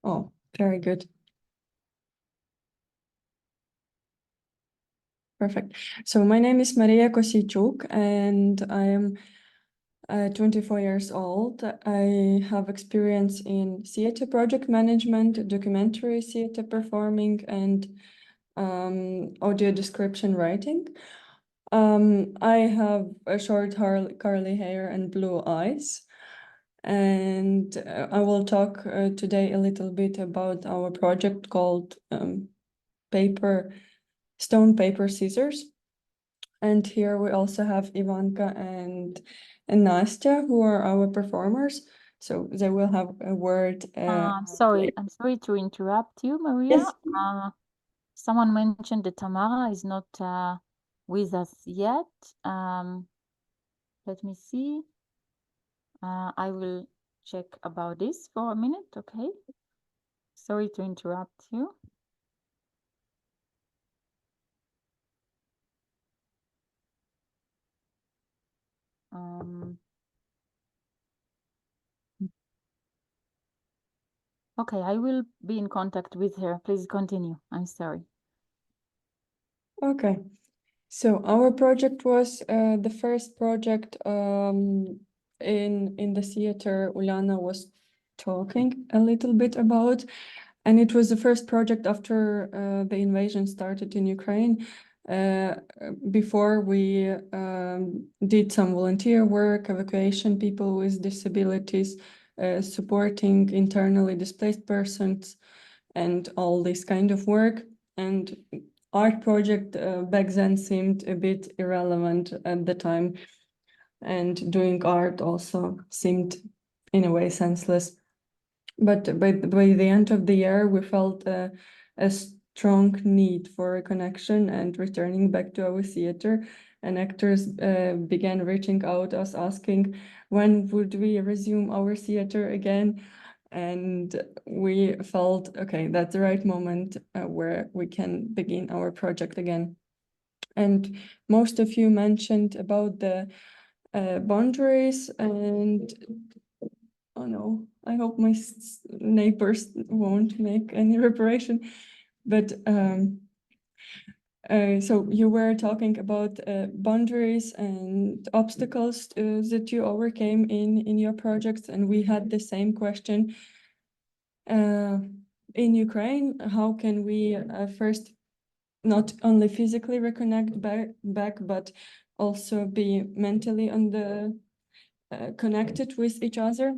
Oh, very good. Perfect. So my name is Maria Kosichuk, and I am 24 years old. I have experience in theater project management, documentary theater performing, and audio description writing. I have a short curly hair and blue eyes. And I will talk today a little bit about our project called Stone, Paper, Scissors. And here we also have Ivanka and Nastya, who are our performers. So they will have a word. I'm sorry to interrupt you, Maria. Yes. Someone mentioned that Tamara is not with us yet. Let me see. I will check about this for a minute, okay? Sorry to interrupt you. Okay, I will be in contact with her. Please continue. I'm sorry. Okay. So our project was the first project in the theater Uliana was talking a little bit about, and it was the first project after the invasion started in Ukraine. Before we did some volunteer work, evacuation people with disabilities, supporting internally displaced persons, and all this kind of work. And art project back then seemed a bit irrelevant at the time, and doing art also seemed in a way senseless. But by the end of the year, we felt a strong need for a connection and returning back to our theater. And actors began reaching out us asking when would we resume our theater again. And we felt, okay, that's the right moment where we can begin our project again. And most of you mentioned about the boundaries, and oh no, I hope my neighbors won't make any reparation. But so you were talking about boundaries and obstacles that you overcame in your projects, and we had the same question in Ukraine. How can we first not only physically reconnect back, but also be mentally on the connected with each other?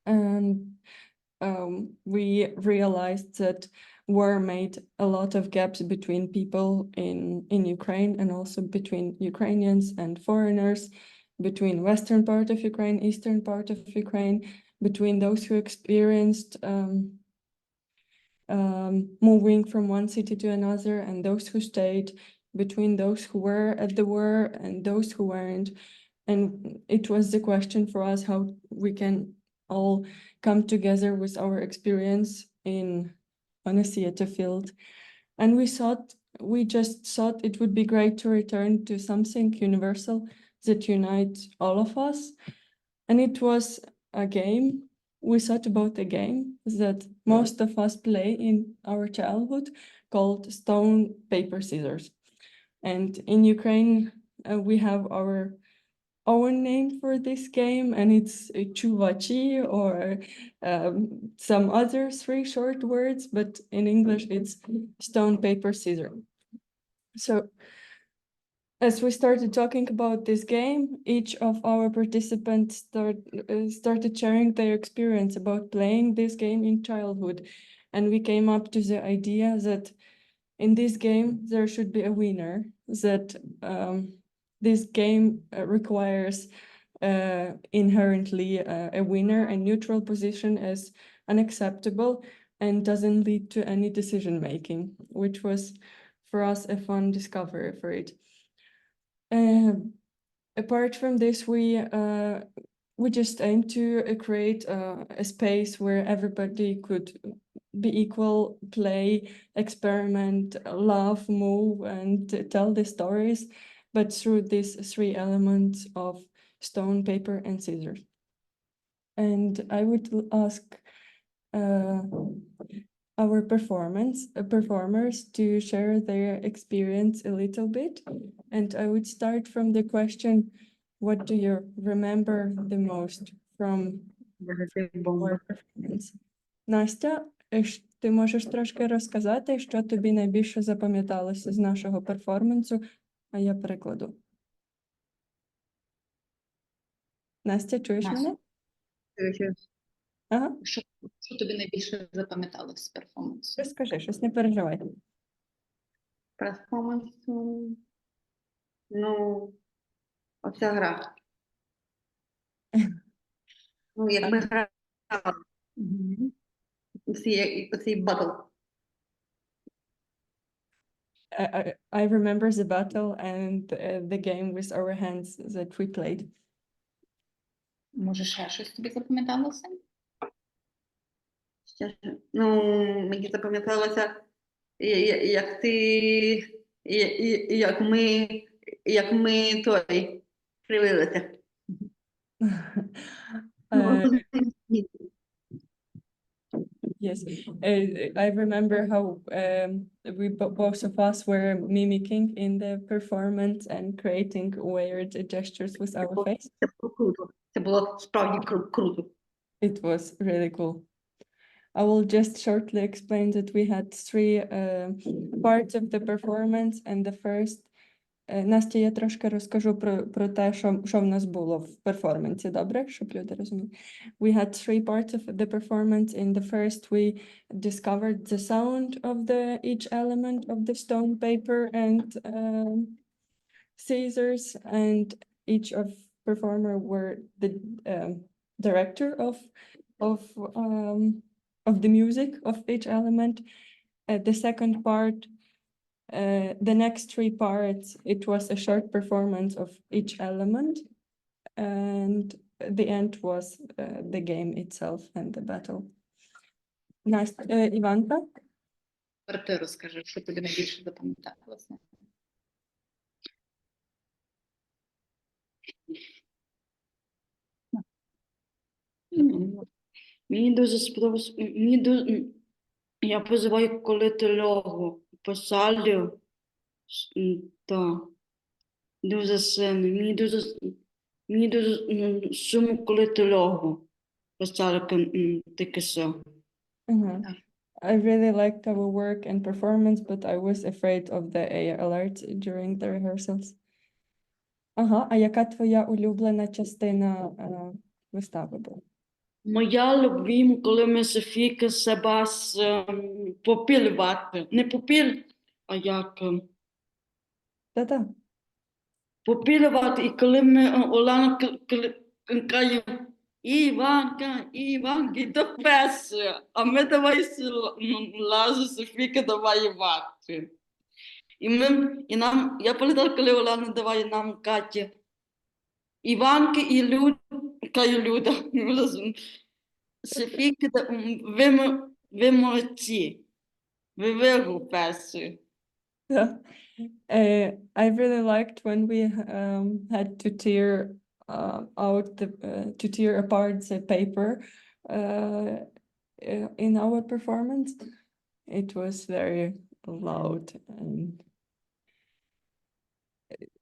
And we realized that war made a lot of gaps between people in Ukraine, and also between Ukrainians and foreigners, between western part of Ukraine, eastern part of Ukraine, between those who experienced moving from one city to another and those who stayed, between those who were at the war and those who weren't. And it was the question for us how we can all come together with our experience on a theater field. And we just thought it would be great to return to something universal that unites all of us. And it was a game. We thought about a game that most of us play in our childhood called stone, paper, scissors. And in Ukraine, we have our own name for this game, and it's chuvachi, or some other 3 short words, but in English it's stone, paper, scissors. So as we started talking about this game, each of our participants started sharing their experience about playing this game in childhood, and we came up to the idea that in this game there should be a winner, that this game requires inherently a winner, and neutral position is unacceptable and doesn't lead to any decision making, which was for us a fun discovery for it. Apart from this, we just aim to create a space where everybody could be equal, play, experiment, laugh, move, and tell the stories, but through these 3 elements of stone, paper, and scissors. And I would ask our performers to share their experience a little bit. And I would start from the question, what do you remember the most from our performance? Настя, ти можеш трошки розказати, що тобі найбільше запам'яталося з нашого перформансу, а я перекладу. Настя, чуєш мене? Ага. Що тобі найбільше запам'яталося з перформансу? Розкажи, щось, не переживай. Перформансу, ну, оця гра. Ну, як ми грали. Оцей батл. I remember the battle and the game with our hands that we played. Може, ще щось тобі запам'яталося? Ну, мені запам'яталося, як ти, як ми той привилися. Yes, I remember how we both of us were mimicking in the performance and creating weird gestures with our face. Це було круто. Це було справді круто. It was really cool. I will just shortly explain that we had three parts of the performance, and the first Настя, я трошки розкажу про те, що в нас було в перформансі, добре? Щоб люди розуміли. We had three parts of the performance. In the first, we discovered the sound of each element of the stone, paper, and scissors, and each of performer were the director of the music of each element. The second part, the next three parts, it was a short performance of each element, and the end was the game itself and the battle. Іванка? Тепер ти розкажи, що тобі найбільше запам'яталося. Мені дуже сподобалось, я позиваю, коли ти льогу посадив, то дуже сильно. Мені дуже сумно, коли ти льогу посадив, таке все. I really liked our work and performance, but I was afraid of the alerts during the rehearsals. А яка твоя улюблена частина вистави була? Моя любима, коли ми Софійка себе попілювати. Не попіль, а як? Та-та. Попілювати. І коли ми Олена каже, Іванка, до песи. А ми давай лазу, Софійка, давай вати. Я пам'ятаю, коли Олена давай нам Катя. Іванки і Люда. Софійка, ви молодці. Ви вигупеси. I really liked when we had to tear apart the paper in our performance. It was very loud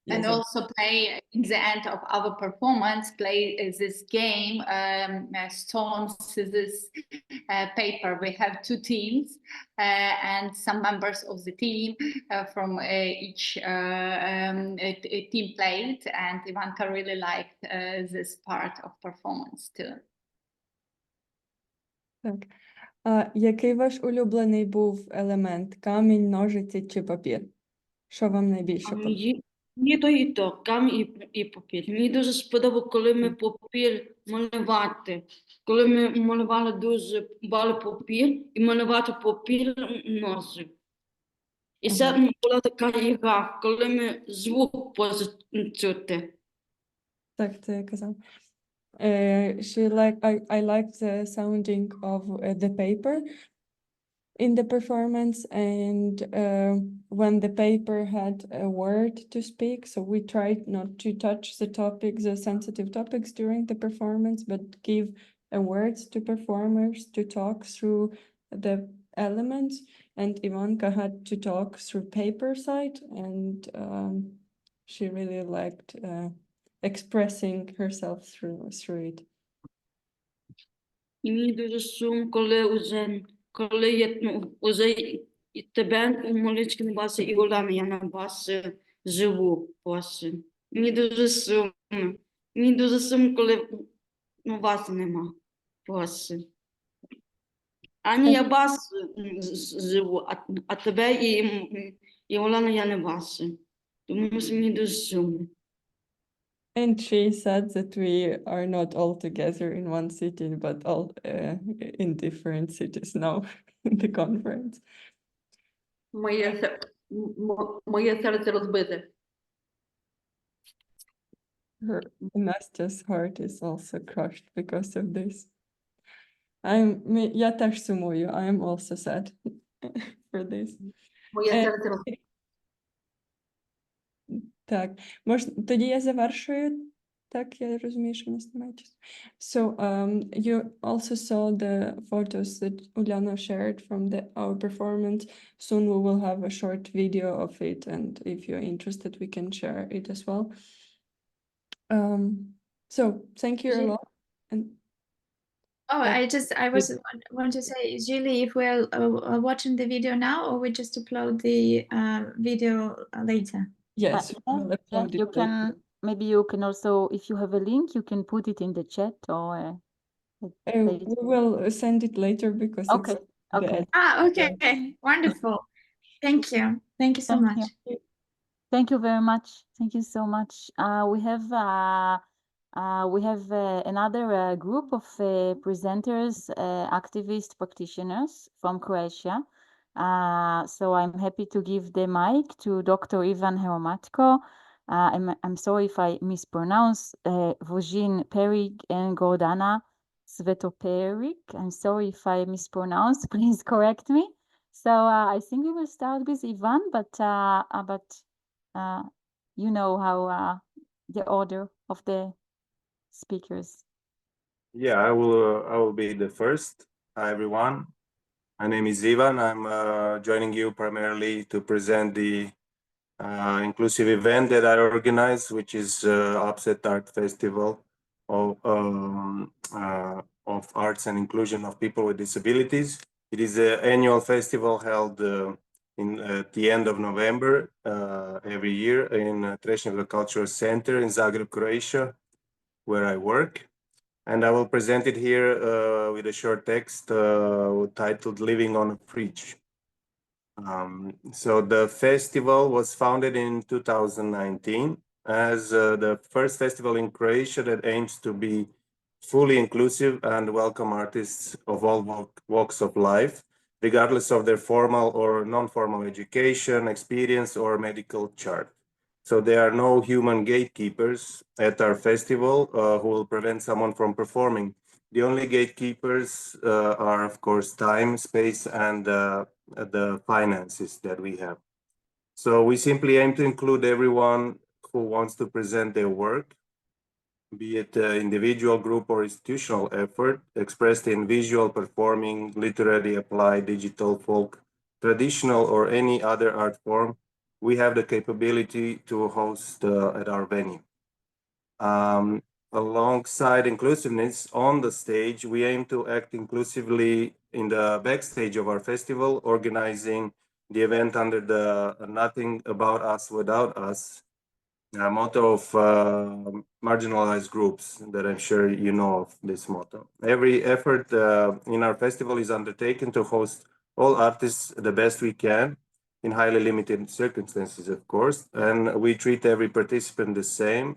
and also play in the end of our performance, play this game, stone, scissors, paper. We have two teams and some members of the team from each team played, and Ivanka really liked this part of performance too. Так. Який ваш улюблений був елемент? Камінь, ножиці чи папір? Що вам найбільше подобається? Мені то камінь і папір. Мені дуже сподобалося, коли ми папір малювати. Коли ми малювали дуже багато папір, і малювати папір носив. І це була така ігра, коли ми звук почути. Так, це я казав. I liked the sounding of the paper in the performance, and when the paper had a word to speak, so we tried not to touch the sensitive topics during the performance, but give words to performers to talk through the elements, and Ivanka had to talk through paper side, and she really liked expressing herself through it. І мені дуже сум, коли я тебе у молитві не бачу, і Олена, я на вас живу. Мені дуже сумно. Мені дуже сумно, коли вас нема. Ані я вас живу, а тебе і Олена я не бачу. Тому мені дуже сумно. And she said that we are not all together in one city, but all in different cities now in the conference. Моє серце розбите. Nastya's heart is also crushed because of this. Я теж сумую. I am also sad for this. Моє серце розбите. Так, тоді я завершую. Так, я розумію, що в нас немає часу. So, you also saw the photos that Uliana shared from our performance. Soon we will have a short video of it, and if you're interested, we can share it as well. So, thank you a lot. And Oh, I want to say, Julie, if we're watching the video now, or we just upload the video later. Yes, we'll upload you it can later. maybe you can also, if you have a link, you can put it in the chat or We will send it later because okay. it's the Okay. end. Ah, okay, wonderful. Thank you. Thank you so Thank much. you. Thank you very much. Thank you so much. We have another group of presenters, activist practitioners from Croatia. So I'm happy to give the mic to Dr. Ivan Hromatko. I'm sorry if I mispronounce Vojin Perig and Gordana Svetoperik. I'm sorry if I mispronounce. Please correct me. So I think we will start with Ivan, but you know how the order of the speakers. Yeah, I will be the first. Hi everyone. My name is Ivan. I'm joining you primarily to present the inclusive event that I organize, which is Upset Art Festival of Arts and Inclusion of People with Disabilities. It is an annual festival held at the end of November every year in Trešnjevka Cultural Center in Zagreb, Croatia, where I work. And I will present it here with a short text titled Living on a Fridge. So the festival was founded in 2019 as the first festival in Croatia that aims to be fully inclusive and welcome artists of all walks of life, regardless of their formal or non-formal education, experience, or medical chart. So there are no human gatekeepers at our festival who will prevent someone from performing. The only gatekeepers are, of course, time, space, and the finances that we have. So we simply aim to include everyone who wants to present their work, be it individual, group, or institutional effort, expressed in visual, performing, literary, applied, digital, folk, traditional, or any other art form. We have the capability to host at our venue. Alongside inclusiveness on the stage, we aim to act inclusively in the backstage of our festival, organizing the event under the Nothing About Us Without Us motto of marginalized groups that I'm sure you know of this motto. Every effort in our festival is undertaken to host all artists the best we can in highly limited circumstances, of course, and we treat every participant the same,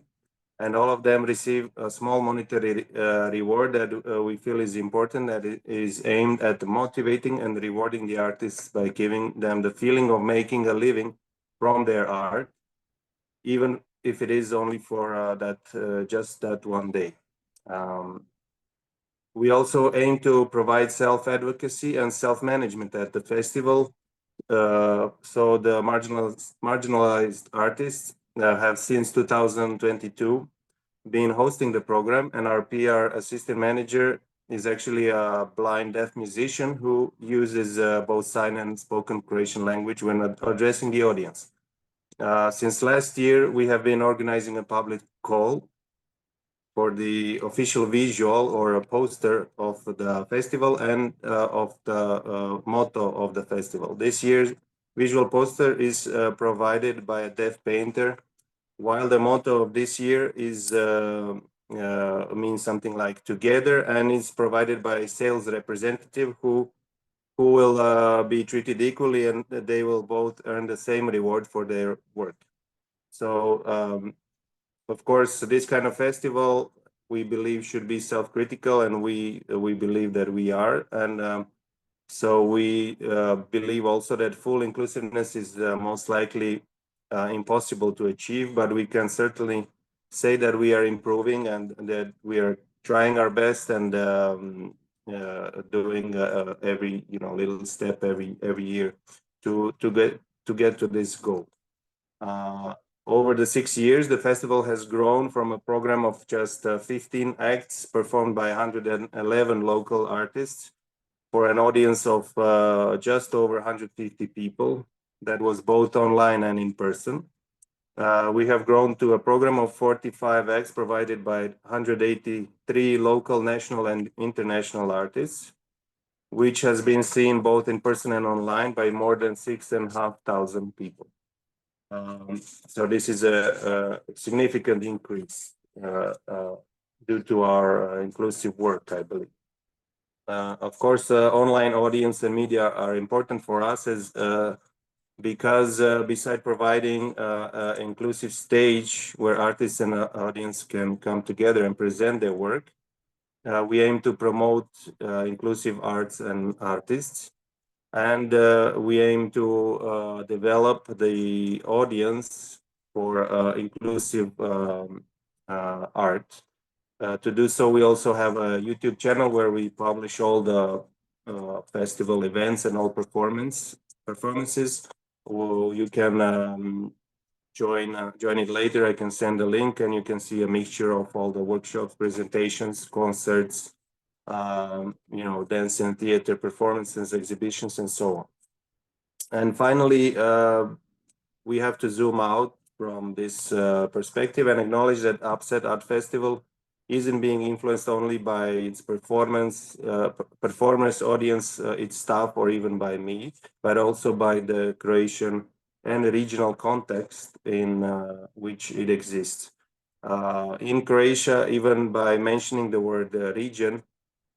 and all of them receive a small monetary reward that we feel is important, that it is aimed at motivating and rewarding the artists by giving them the feeling of making a living from their art, even if it is only for just that one day. We also aim to provide self-advocacy and self-management at the festival. So the marginalized artists have since 2022 been hosting the program, and our PR assistant manager is actually a blind deaf musician who uses both sign and spoken Croatian language when addressing the audience. Since last year, we have been organizing a public call for the official visual or a poster of the festival and of the motto of the festival. This year's visual poster is provided by a deaf painter, while the motto of this year is means something like together, and is provided by a sales representative who will be treated equally, and they will both earn the same reward for their work. So of course, this kind of festival we believe should be self-critical, and we believe that we are, and so we believe also that full inclusiveness is most likely impossible to achieve, but we can certainly say that we are improving and that we are trying our best and doing every little step every year to get to this goal. Over the 6 years, the festival has grown from a program of just 15 acts performed by 111 local artists for an audience of just over 150 people. That was both online and in person. We have grown to a program of 45 acts provided by 183 local, national, and international artists, which has been seen both in person and online by more than 6,500 people. So this is a significant increase due to our inclusive work, I believe. Of course, online audience and media are important for us as because beside providing an inclusive stage where artists and audience can come together and present their work, we aim to promote inclusive arts and artists, and we aim to develop the audience for inclusive art. To do so, we also have a YouTube channel where we publish all the festival events and all performances. You can join it later. I can send a link, and you can see a mixture of all the workshops, presentations, concerts, dance and theater performances, exhibitions, and so on. And finally, we have to zoom out from this perspective and acknowledge that Upset Art Festival isn't being influenced only by its performers, audience, its staff, or even by me, but also by the Croatian and regional context in which it exists. In Croatia, even by mentioning the word region,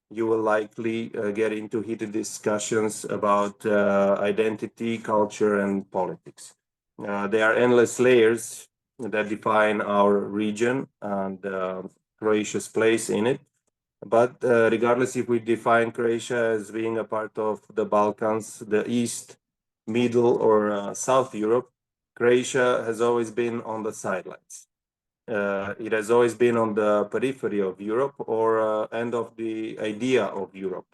you will likely get into heated discussions about identity, culture, and politics. There are endless layers that define our region and Croatia's place in it. But regardless if we define Croatia as being a part of the Balkans, the East, Middle, or South Europe, Croatia has always been on the sidelines. It has always been on the periphery of Europe or end of the idea of Europe,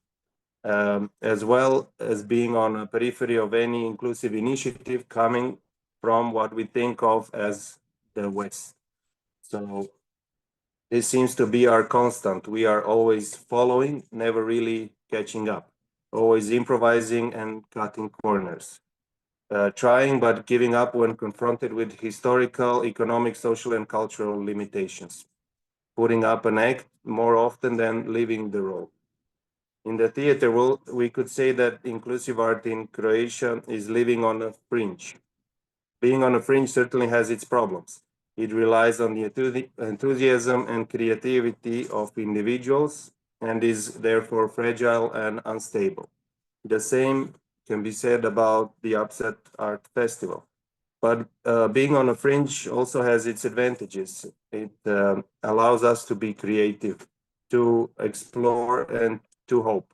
as well as being on a periphery of any inclusive initiative coming from what we think of as the West. So this seems to be our constant. We are always following, never really catching up, always improvising and cutting corners. Trying but giving up when confronted with historical, economic, social, and cultural limitations. Putting up an act more often than leaving the role. In the theater world, we could say that inclusive art in Croatia is living on a fringe. Being on a fringe certainly has its problems. It relies on the enthusiasm and creativity of individuals and is therefore fragile and unstable. The same can be said about the Upset Art Festival. But being on a fringe also has its advantages. It allows us to be creative, to explore and to hope,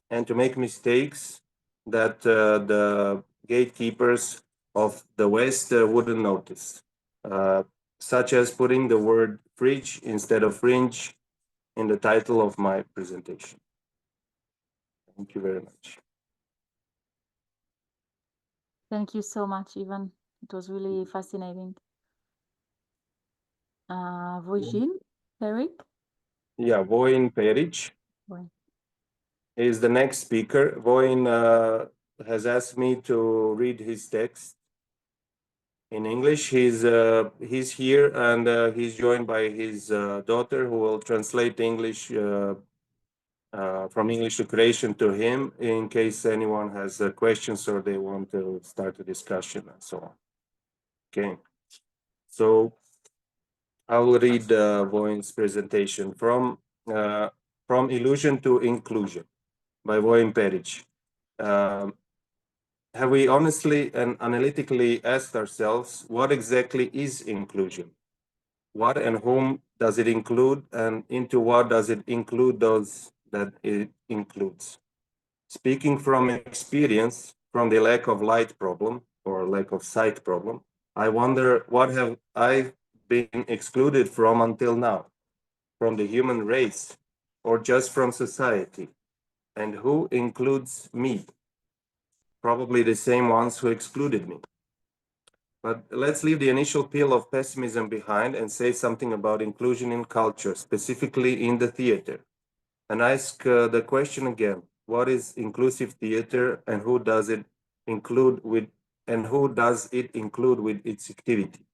and to make mistakes that the gatekeepers of the West wouldn't notice, such as putting the word fridge instead of fringe in the title of my presentation. Thank you very much. Thank you so much, Ivan. It was really fascinating. Vojin, Eric? Yeah, Vojin Peric is the next speaker. Vojin has asked me to read his text in English. He's here and he's joined by his daughter, who will translate English from English to Croatian to him in case anyone has questions or they want to start a discussion and so on. Okay, so I will read Vojin's presentation from Illusion to Inclusion by Vojin Peric. Have we honestly and analytically asked ourselves what exactly is inclusion? What and whom does it include, and into what does it include those that it includes? Speaking from experience, from the lack of light problem or lack of sight problem, I wonder what have I been excluded from until now, from the human race or just from society, and who includes me? Probably the same ones who excluded me. But let's leave the initial peel of pessimism behind and say something about inclusion in culture, specifically in the theater, and ask the question again: what is inclusive theater, and who does it include with its activity?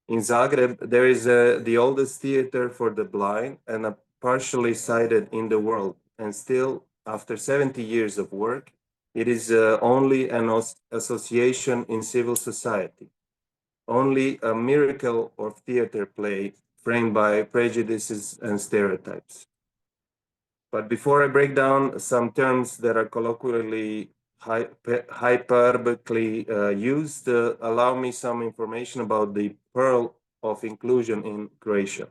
In Zagreb, there is the oldest theater for the blind and a partially sighted in the world. And still, after 70 years of work, it is only an association in civil society. Only a miracle of theater play framed by prejudices and stereotypes. But before I break down some terms that are colloquially hyperbolically used, allow me some information about the pearl of inclusion in Croatia.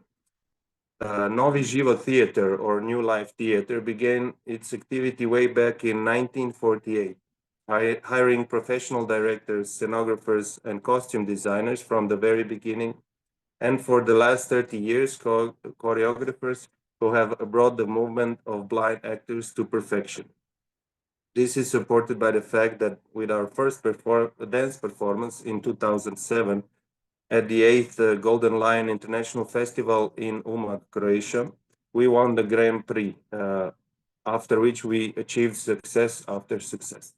Novi Život Theater, or New Life Theater, began its activity way back in 1948, hiring professional directors, scenographers, and costume designers from the very beginning, and for the last 30 years, choreographers who have brought the movement of blind actors to perfection. This is supported by the fact that with our first dance performance in 2007 at the 8th Golden Lion International Festival in Umag, Croatia, we won the Grand Prix, after which we achieved success after success.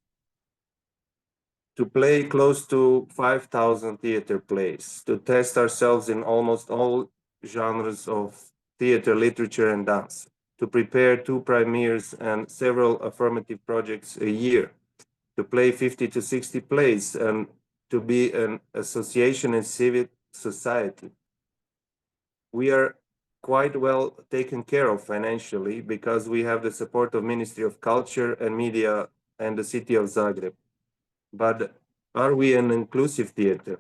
To play close to 5,000 theater plays, to test ourselves in almost all genres of theater, literature, and dance, to prepare 2 premieres and several affirmative projects a year, to play 50 to 60 plays, and to be an association in civil society. We are quite well taken care of financially because we have the support of Ministry of Culture and Media and the city of Zagreb. But are we an inclusive theater?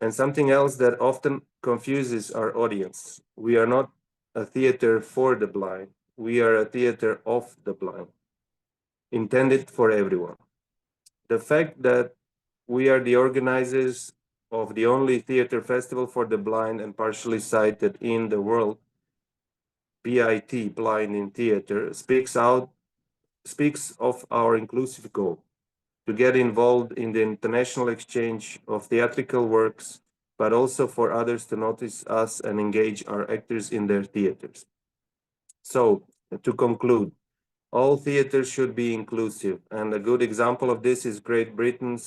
And something else that often confuses our audience. We are not a theater for the blind. We are a theater of the blind, intended for everyone. The fact that we are the organizers of the only theater festival for the blind and partially sighted in the world, BIT, Blind in Theater, speaks of our inclusive goal to get involved in the international exchange of theatrical works, but also for others to notice us and engage our actors in their theaters. So, to conclude, all theaters should be inclusive, and a good example of this is Great Britain,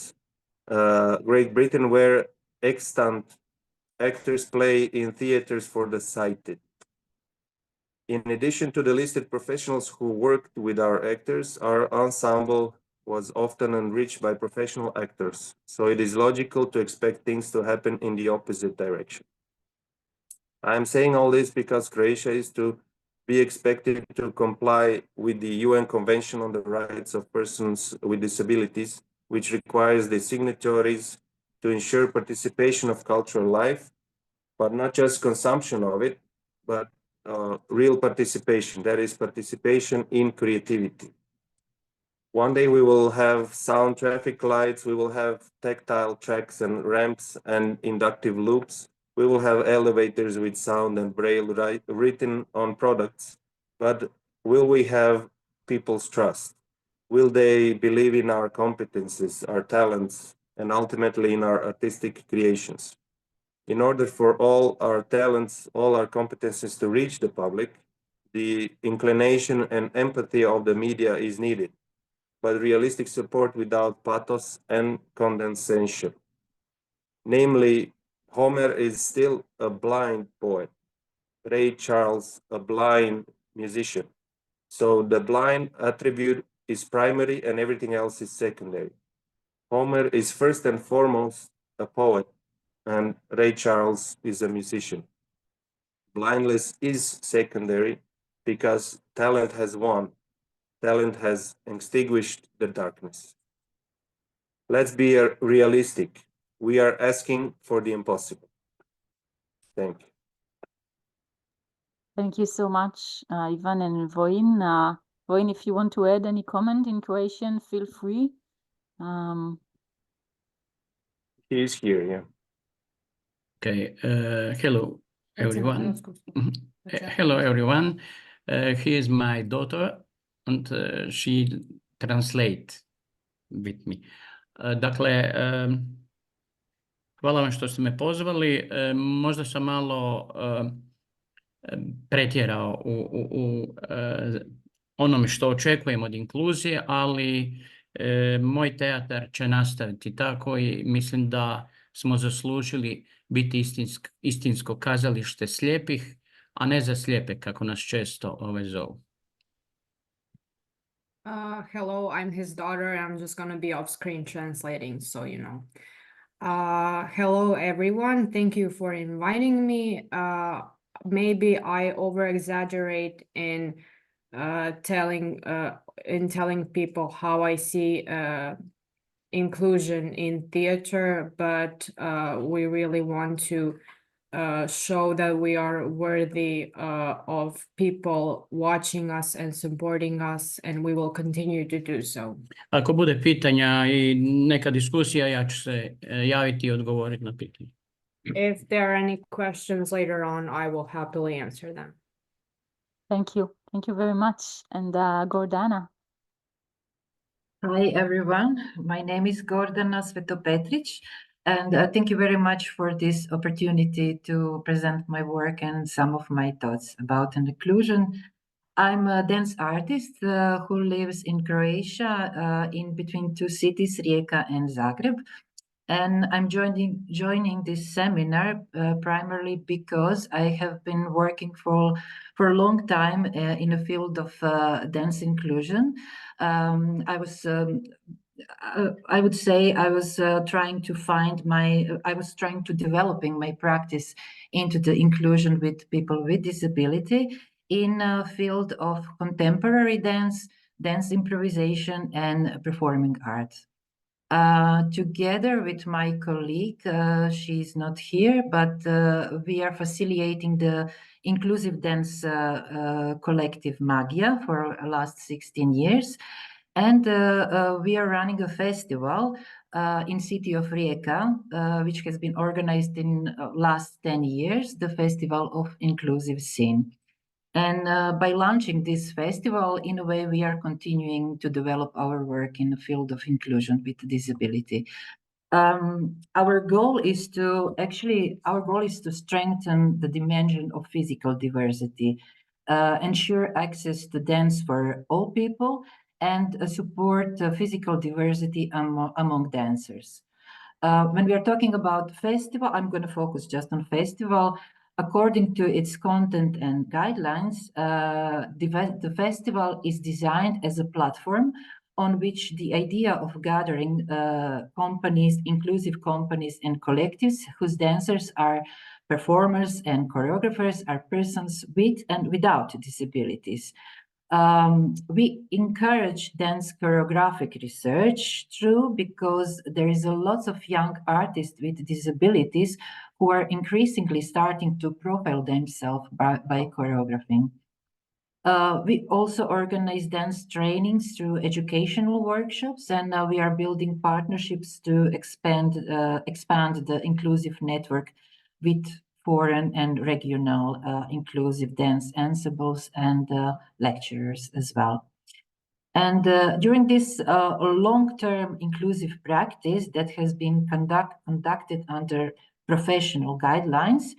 where extant actors play in theaters for the sighted. In addition to the listed professionals who worked with our actors, our ensemble was often enriched by professional actors, so it is logical to expect things to happen in the opposite direction. I'm saying all this because Croatia is to be expected to comply with the UN Convention on the Rights of Persons with Disabilities, which requires the signatories to ensure participation of cultural life, but not just consumption of it, but real participation, that is participation in creativity. One day we will have sound traffic lights, we will have tactile tracks and ramps and inductive loops. We will have elevators with sound and braille written on products, but will we have people's trust? Will they believe in our competences, our talents, and ultimately in our artistic creations? In order for all our talents, all our competences to reach the public, the inclination and empathy of the media is needed, but realistic support without pathos and condescension. Namely, Homer is still a blind poet, Ray Charles a blind musician. So the blind attribute is primary and everything else is secondary. Homer is first and foremost a poet, and Ray Charles is a musician. Blindness is secondary because talent has won. Talent has extinguished the darkness. Let's be realistic. We are asking for the impossible. Thank you. Thank you so much, Ivan and Vojin. Vojin, if you want to add any comment in Croatian, feel free. He is here, yeah. Okay, hello everyone. Hello everyone. Here is my daughter and she translate with me. Dakle, hvala vam što ste me pozvali. Možda sam malo pretjerao u onome što očekujem od inkluzije, ali moj teatar će nastaviti tako i mislim da smo zaslužili biti istinsko kazalište slijepih, a ne za slijepe, kako nas često zovu. Hello, I'm his daughter. I'm just going to be off screen translating, so you know. Hello, everyone. Thank you for inviting me. Maybe I over exaggerate in telling people how I see inclusion in theater, but we really want to show that we are worthy of people watching us and supporting us, and we will continue to do so. Ako bude pitanja i neka diskusija, ja ću se javiti i odgovoriti na pitanje. If there are any questions later on, I will happily answer them. Thank you. Thank you very much. And Gordana. Hi, everyone. My name is Gordana Svetopetric, and thank you very much for this opportunity to present my work and some of my thoughts about inclusion. I'm a dance artist who lives in Croatia, in between two cities, Rijeka and Zagreb. And I'm joining this seminar primarily because I have been working for a long time in the field of dance inclusion. I would say I was trying to developing my practice into the inclusion with people with disability in a field of contemporary dance, dance improvisation, and performing arts. Together with my colleague, she's not here, but we are facilitating the inclusive dance collective Magia for the last 16 years. And we are running a festival in city of Rijeka, which has been organized in last 10 years, the Festival of Inclusive Scene. And by launching this festival, in a way, we are continuing to develop our work in the field of inclusion with disability. Our goal is to strengthen the dimension of physical diversity, ensure access to dance for all people, and support physical diversity among dancers. When we are talking about festival, I'm going to focus just on festival. According to its content and guidelines, the festival is designed as a platform on which the idea of gathering companies, inclusive companies and collectives whose dancers are performers and choreographers are persons with and without disabilities. We encourage dance choreographic research because there is a lot of young artists with disabilities who are increasingly starting to profile themselves by choreographing. We also organize dance trainings through educational workshops, and now we are building partnerships to expand the inclusive network with foreign and regional inclusive dance ensembles and lecturers as well. And during this long-term inclusive practice that has been conducted under professional guidelines,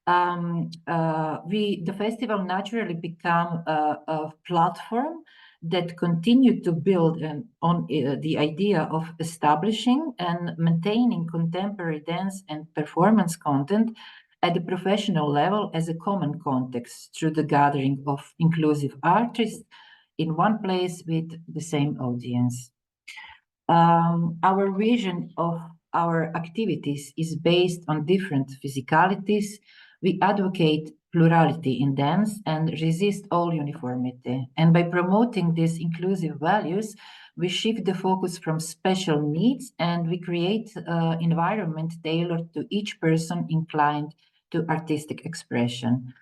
the festival naturally became a platform that continued to build on the idea of establishing and maintaining contemporary dance and performance content at the professional level as a common context through the gathering of inclusive artists in one place with the same audience. Our vision of our activities is based on different physicalities. We advocate plurality in dance and resist all uniformity. And by promoting these inclusive values, we shift the focus from special needs and we create an environment tailored to each person inclined to artistic expression.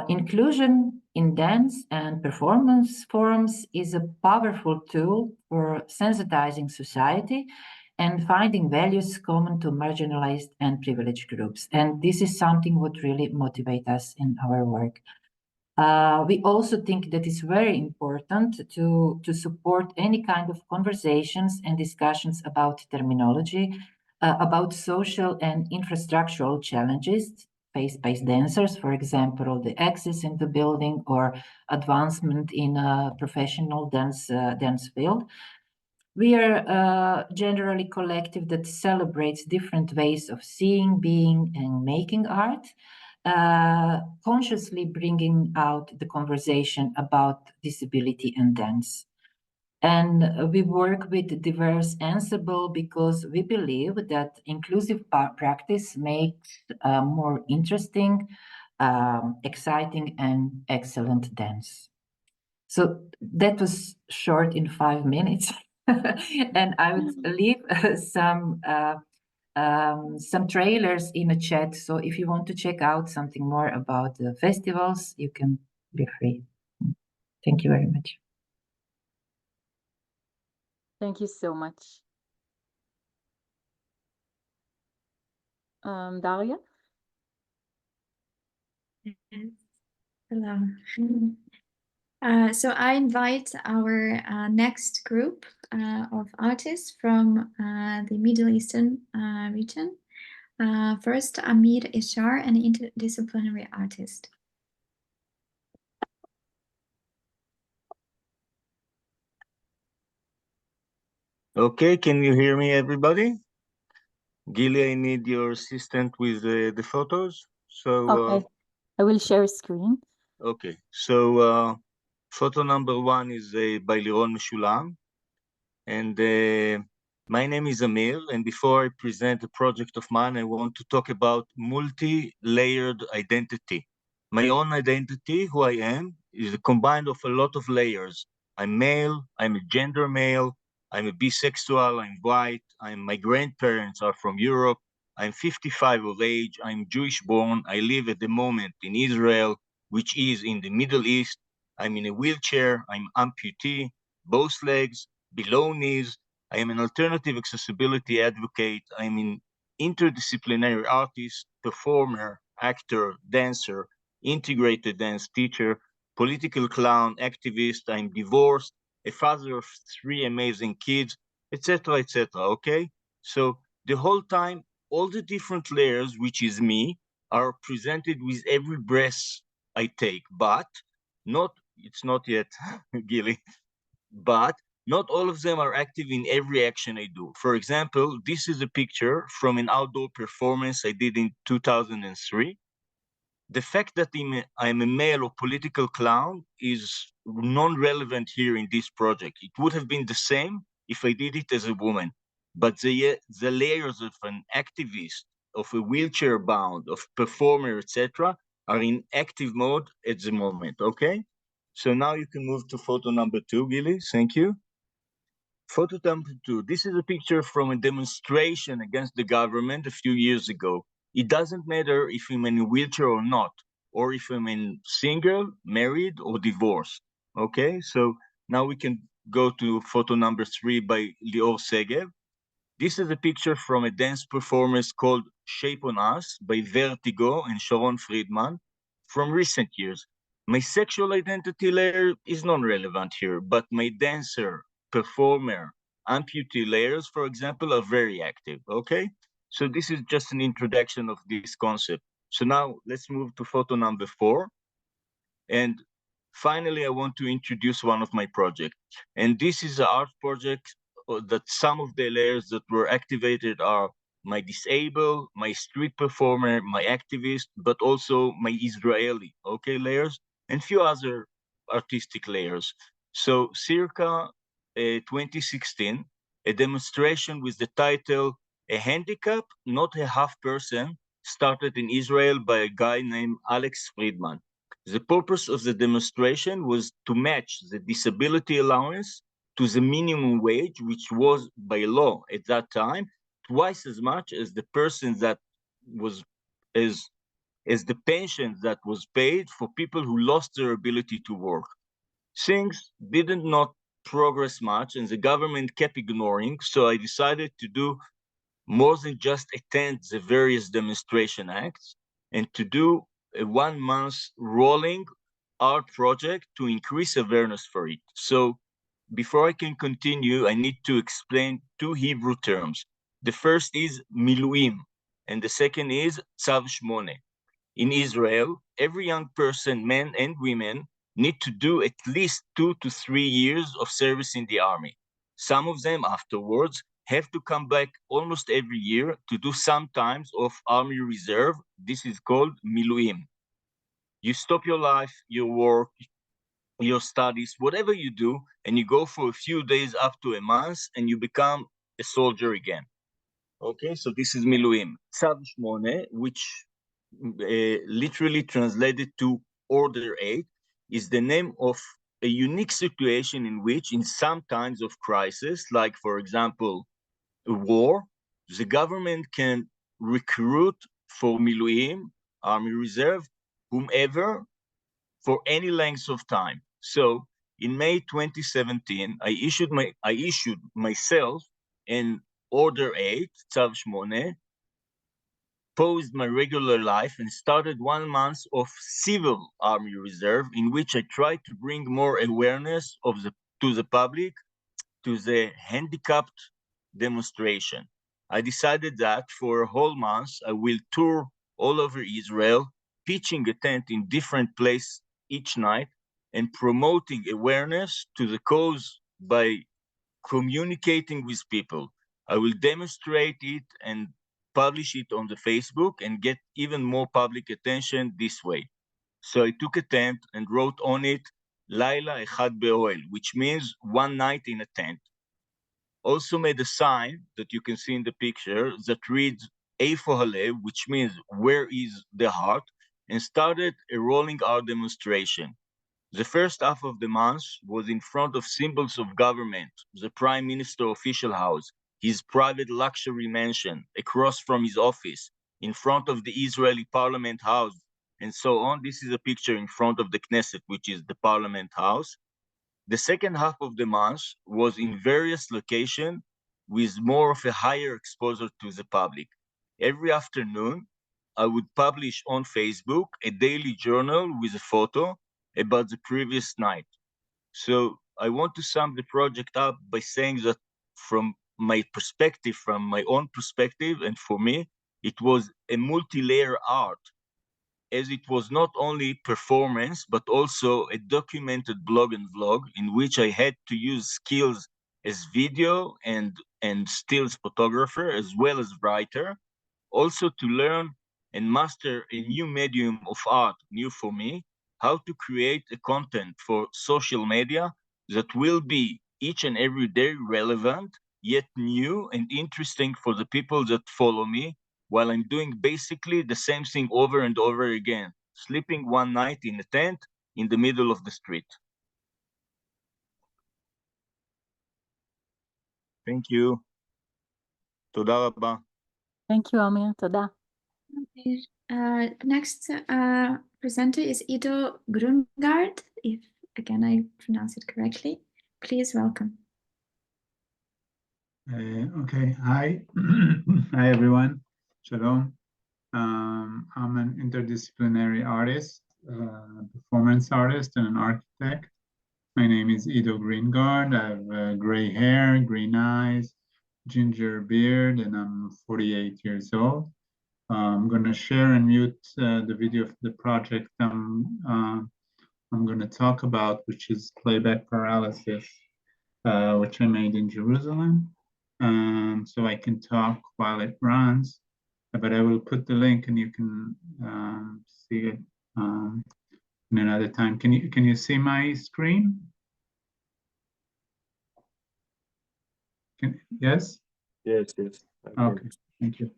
Inclusion in dance and performance forms is a powerful tool for sensitizing society and finding values common to marginalized and privileged groups. And this is something what really motivates us in our work. We also think that it's very important to support any kind of conversations and discussions about terminology, about social and infrastructural challenges faced by dancers, for example, the access in the building or advancement in a professional dance field. We are a generally collective that celebrates different ways of seeing, being, and making art, consciously bringing out the conversation about disability and dance. And we work with diverse ensemble because we believe that inclusive practice makes more interesting, exciting, and excellent dance. So that was short in 5 minutes. And I would leave some trailers in the chat. So if you want to check out something more about the festivals, you can be free. Thank you very much. Thank you so much. Daria? Hello. So I invite our next group of artists from the Middle Eastern region. First, Amir Ishar, an interdisciplinary artist. Okay, can you hear me, everybody? Gili, I need your assistant with the photos. So, Okay, I will share screen. Okay, so photo number 1 is by Liron Meshulam. And my name is Amir. And before I present a project of mine, I want to talk about multi-layered identity. My own identity, who I am, is a combined of a lot of layers. I'm male, I'm a gender male, I'm a bisexual, I'm white, my grandparents are from Europe, I'm 55 of age, I'm Jewish born, I live at the moment in Israel, which is in the Middle East. I'm in a wheelchair, I'm amputee, both legs, below knees. I am an alternative accessibility advocate. I'm an interdisciplinary artist, performer, actor, dancer, integrated dance teacher, political clown, activist. I'm divorced, a father of 3 amazing kids, etc., etc. Okay? So the whole time, all the different layers, which is me, are presented with every breath I take, but it's not yet, Gili, but not all of them are active in every action I do. For example, this is a picture from an outdoor performance I did in 2003. The fact that I'm a male or political clown is non-relevant here in this project. It would have been the same if I did it as a woman. But the layers of an activist, of a wheelchair bound, of performer, etc., are in active mode at the moment, okay? So now you can move to photo number 2, Gili. Thank you. Photo number 2. This is a picture from a demonstration against the government a few years ago. It doesn't matter if I'm in a wheelchair or not, or if I'm single, married, or divorced. Okay, so now we can go to photo number 3 by Lior Segev. This is a picture from a dance performance called Shape on Us by Vertigo and Sharon Friedman from recent years. My sexual identity layer is non-relevant here, but my dancer, performer, amputee layers, for example, are very active, okay? So this is just an introduction of this concept. So now let's move to photo number 4. And finally, I want to introduce one of my projects. And this is an art project that some of the layers that were activated are my disabled, my street performer, my activist, but also my Israeli, okay, layers, and few other artistic layers. So circa 2016, a demonstration with the title, A Handicap, Not a Half Person, started in Israel by a guy named Alex Friedman. The purpose of the demonstration was to match the disability allowance to the minimum wage, which was by law at that time, twice as much as the person that was, as the pension that was paid for people who lost their ability to work. Things didn't not progress much and the government kept ignoring, so I decided to do more than just attend the various demonstration acts and to do a 1 month rolling art project to increase awareness for it. So before I can continue, I need to explain 2 Hebrew terms. The first is miluim, and the second is tzav shmone. In Israel, every young person, men and women, need to do at least 2 to 3 years of service in the army. Some of them afterwards have to come back almost every year to do some times of Army Reserve. This is called miluim. You stop your life, your work, your studies, whatever you do, and you go for a few days up to a month, and you become a soldier again. Okay, so this is miluim. Tzav 8, which literally translated to Order 8, is the name of a unique situation in which, in some times of crisis, like for example, a war, the government can recruit for miluim, Army Reserve, whomever, for any length of time. So in May 2017, I issued myself an Order 8, Tzav 8, paused my regular life and started 1 month of civil Army Reserve, in which I tried to bring more awareness to the public, to the handicapped demonstration. I decided that for a whole month, I will tour all over Israel, pitching a tent in different places each night and promoting awareness to the cause by communicating with people. I will demonstrate it and publish it on the Facebook and get even more public attention this way. So I took a tent and wrote on it, Laila Echad Be'oel, which means 1 night in a tent. Also made a sign that you can see in the picture that reads Eifo Halev, which means where is the heart, and started a rolling out demonstration. The first half of the month was in front of symbols of government, the Prime Minister official house, his private luxury mansion, across from his office, in front of the Israeli Parliament House, and so on. This is a picture in front of the Knesset, which is the Parliament House. The second half of the month was in various locations with more of a higher exposure to the public. Every afternoon, I would publish on Facebook a daily journal with a photo about the previous night. So I want to sum the project up by saying that from my perspective, from my own perspective, and for me, it was a multi-layer art, as it was not only performance, but also a documented blog and vlog in which I had to use skills as video and stills photographer, as well as writer, also to learn and master a new medium of art, new for me, how to create a content for social media that will be each and every day relevant, yet new and interesting for the people that follow me, while I'm doing basically the same thing over and over again, sleeping 1 night in a tent in the middle of the street. Thank you. תודה רבה. Thank you, Amir. תודה. Next presenter is Ido Grungard, if again I pronounce it correctly. Please welcome. Okay, hi. Hi everyone. Shalom. I'm an interdisciplinary artist, performance artist, and an architect. My name is Ido Grungard. I have gray hair, green eyes, ginger beard, and I'm 48 years old. I'm going to share and mute the video of the project I'm going to talk about, which is playback paralysis, which I made in Jerusalem. So I can talk while it runs, but I will put the link and you can see it in another time. Can you see my screen? Yes? Yes. Okay, thank you.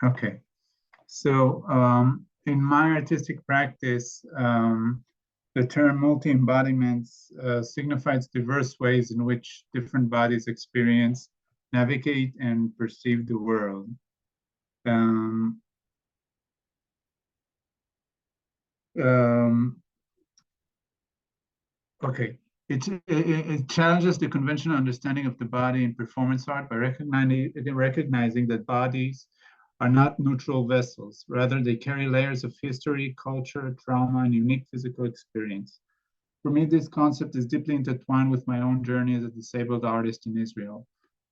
Okay, so in my artistic practice, the term multi-embodiments signifies diverse ways in which different bodies experience, navigate, and perceive the world. Okay, it challenges the conventional understanding of the body in performance art by recognizing that bodies are not neutral vessels. Rather, they carry layers of history, culture, trauma, and unique physical experience. For me, this concept is deeply intertwined with my own journey as a disabled artist in Israel.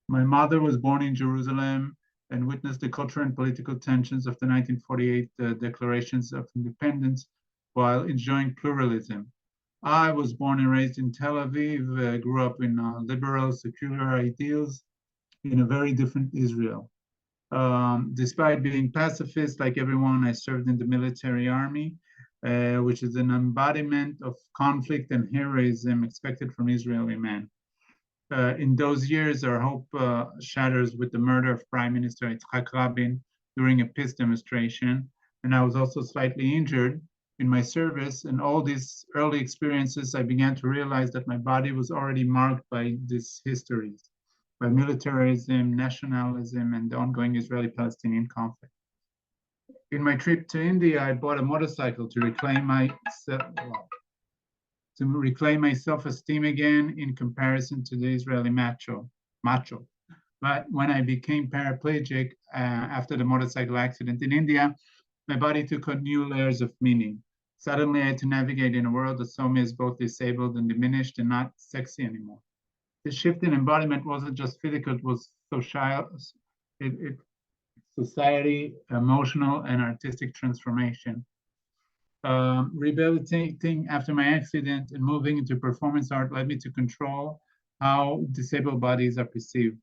My mother was born in Jerusalem and witnessed the cultural and political tensions of the 1948 declarations of independence while enjoying pluralism. I was born and raised in Tel Aviv, grew up in liberal, secular ideals in a very different Israel. Despite being pacifist like everyone, I served in the military army, which is an embodiment of conflict and heroism expected from Israeli men. In those years, our hope shatters with the murder of Prime Minister Yitzhak Rabin during a peace demonstration, and I was also slightly injured in my service. And all these early experiences, I began to realize that my body was already marked by these histories, by militarism, nationalism, and the ongoing Israeli-Palestinian conflict. In my trip to India, I bought a motorcycle to reclaim my self-esteem again in comparison to the Israeli macho. But when I became paraplegic after the motorcycle accident in India, my body took on new layers of meaning. Suddenly, I had to navigate in a world that saw me as both disabled and diminished and not sexy anymore. The shift in embodiment wasn't just physical, it was social, society, emotional, and artistic transformation. Rehabilitating after my accident and moving into performance art led me to control how disabled bodies are perceived.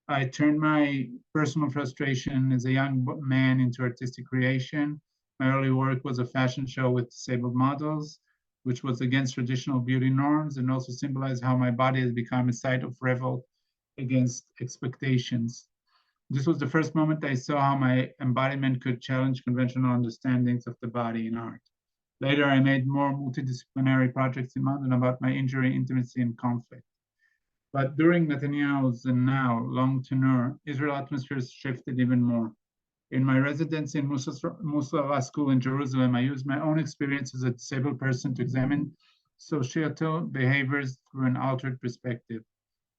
I turned my personal frustration as a young man into artistic creation. My early work was a fashion show with disabled models, which was against traditional beauty norms and also symbolized how my body has become a site of revolt against expectations. This was the first moment I saw how my embodiment could challenge conventional understandings of the body in art. Later, I made more multidisciplinary projects in London about my injury, intimacy, and conflict. But during Netanyahu's and now long tenure, Israel atmospheres shifted even more. In my residence in Musala School in Jerusalem, I used my own experience as a disabled person to examine societal behaviors through an altered perspective.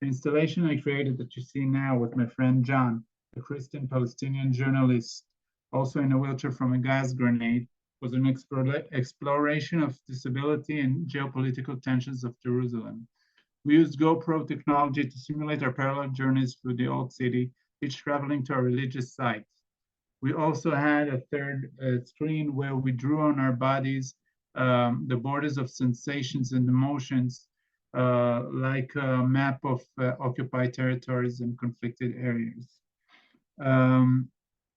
The installation I created that you see now with my friend John, a Christian Palestinian journalist, also in a wheelchair from a gas grenade, was an exploration of disability and geopolitical tensions of Jerusalem. We used GoPro technology to simulate our parallel journeys through the old city, each traveling to our religious sites. We also had a third screen where we drew on our bodies the borders of sensations and emotions, like a map of occupied territories and conflicted areas.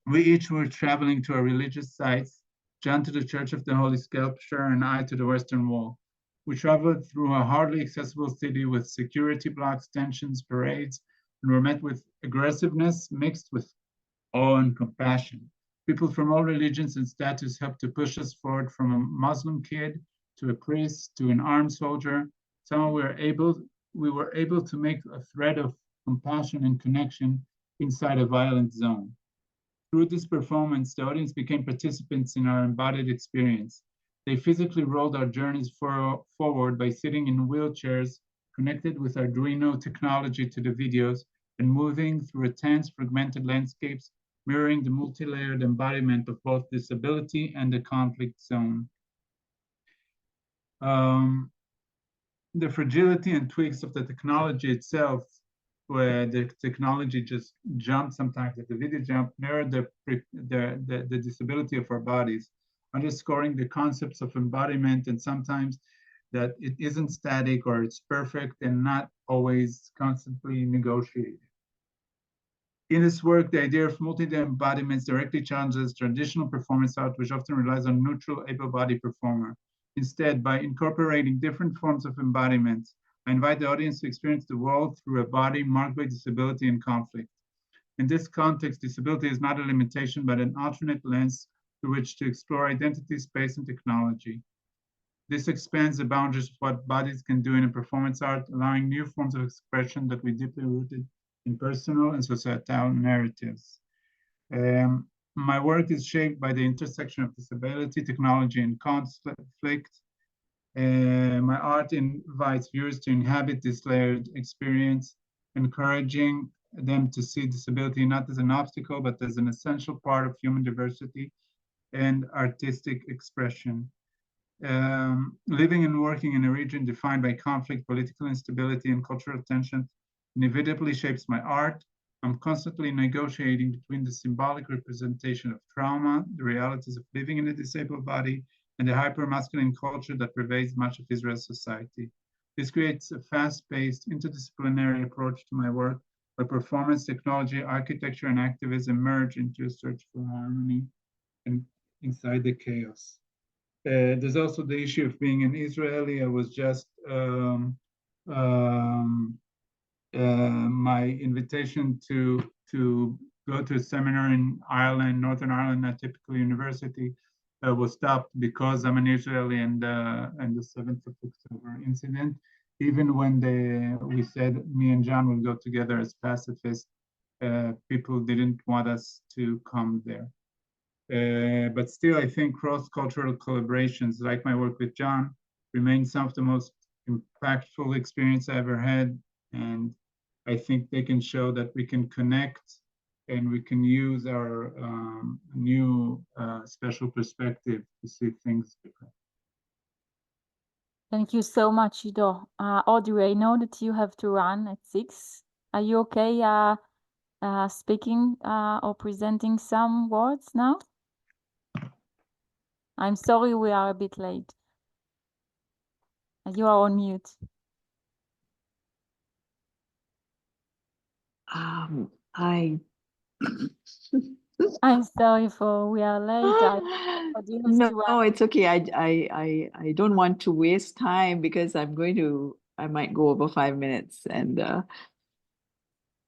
We each were traveling to our religious sites, John to the Church of the Holy Sculpture and I to the Western Wall. We traveled through a hardly accessible city with security blocks, tensions, parades, and were met with aggressiveness mixed with awe and compassion. People from all religions and status helped to push us forward, from a Muslim kid to a priest to an armed soldier. Somehow we were able to make a thread of compassion and connection inside a violent zone. Through this performance, the audience became participants in our embodied experience. They physically rolled our journeys forward by sitting in wheelchairs, connected with Arduino technology to the videos, and moving through tense, fragmented landscapes, mirroring the multi-layered embodiment of both disability and the conflict zone. The fragility and tweaks of the technology itself, where the technology just jumped sometimes at the video jump, mirrored the disability of our bodies, underscoring the concepts of embodiment and sometimes that it isn't static or it's perfect and not always constantly negotiated. In this work, the idea of multi-embodiments directly challenges traditional performance art, which often relies on neutral, able-bodied performer. Instead, by incorporating different forms of embodiments, I invite the audience to experience the world through a body marked by disability and conflict. In this context, disability is not a limitation, but an alternate lens through which to explore identity, space, and technology. This expands the boundaries of what bodies can do in a performance art, allowing new forms of expression that we deeply rooted in personal and societal narratives. My work is shaped by the intersection of disability, technology, and conflict. My art invites viewers to inhabit this layered experience, encouraging them to see disability not as an obstacle, but as an essential part of human diversity and artistic expression. Living and working in a region defined by conflict, political instability, and cultural tension inevitably shapes my art. I'm constantly negotiating between the symbolic representation of trauma, the realities of living in a disabled body, and the hyper-masculine culture that pervades much of Israel's society. This creates a fast-paced, interdisciplinary approach to my work, where performance, technology, architecture, and activism merge into a search for harmony and inside the chaos. There's also the issue of being an Israeli. I was just my invitation to go to a seminar in Ireland, Northern Ireland, a typical university, was stopped because I'm an Israeli and the 7th of October incident. Even when we said me and John will go together as pacifists, people didn't want us to come there. But still, I think cross-cultural collaborations, like my work with John, remain some of the most impactful experience I ever had. And I think they can show that we can connect and we can use our new special perspective to see things different. Thank you so much, Ido. Audrey, I know that you have to run at 6. Are you okay speaking or presenting some words now? I'm sorry we are a bit late. You are on mute. I'm sorry for we are late. No, it's okay. I don't want to waste time because I might go over 5 minutes and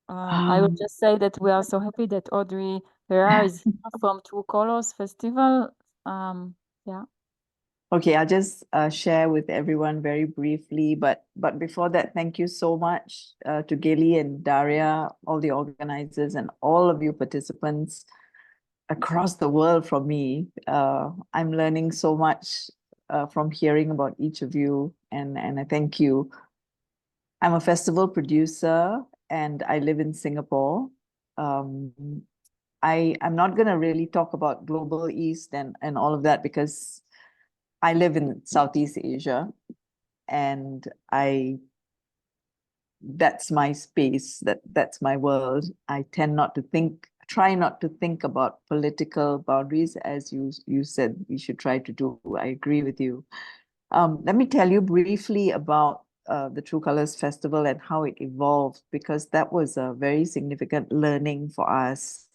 I would just say that we are so happy that Audrey Herrera is here from True Colors Festival. Yeah. Okay, I'll just share with everyone very briefly, but before that, thank you so much to Gaili and Daria, all the organizers and all of you participants across the world from me. I'm learning so much from hearing about each of you, and I thank you. I'm a festival producer and I live in Singapore. I'm not going to really talk about Global East and all of that because I live in Southeast Asia and that's my space, that's my world. I tend not to try not to think about political boundaries, as you said we should try to do. I agree with you. Let me tell you briefly about the True Colors Festival and how it evolved, because that was a very significant learning for us.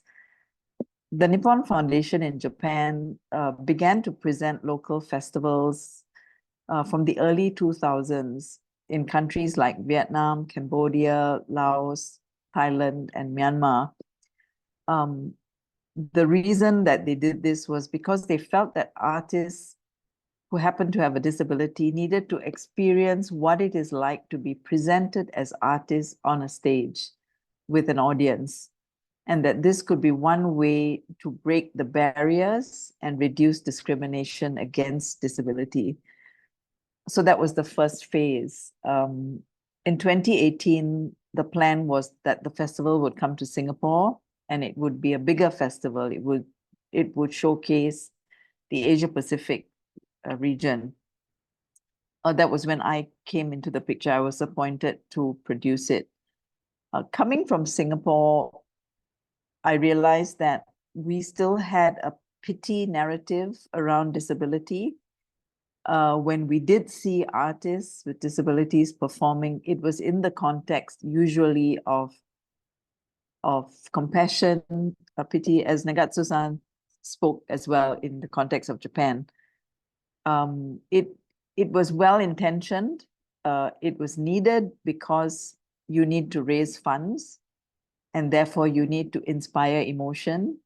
The Nippon Foundation in Japan began to present local festivals from the early 2000s in countries like Vietnam, Cambodia, Laos, Thailand, and Myanmar. The reason that they did this was because they felt that artists who happened to have a disability needed to experience what it is like to be presented as artists on a stage with an audience, and that this could be one way to break the barriers and reduce discrimination against disability. So that was the first phase. In 2018, the plan was that the festival would come to Singapore and it would be a bigger festival. It would showcase the Asia Pacific region. That was when I came into the picture. I was appointed to produce it. Coming from Singapore, I realized that we still had a pity narrative around disability. When we did see artists with disabilities performing, it was in the context usually of compassion, pity, as Nagatsu-san spoke as well in the context of Japan. It was well-intentioned. It was needed because you need to raise funds and therefore you need to inspire emotion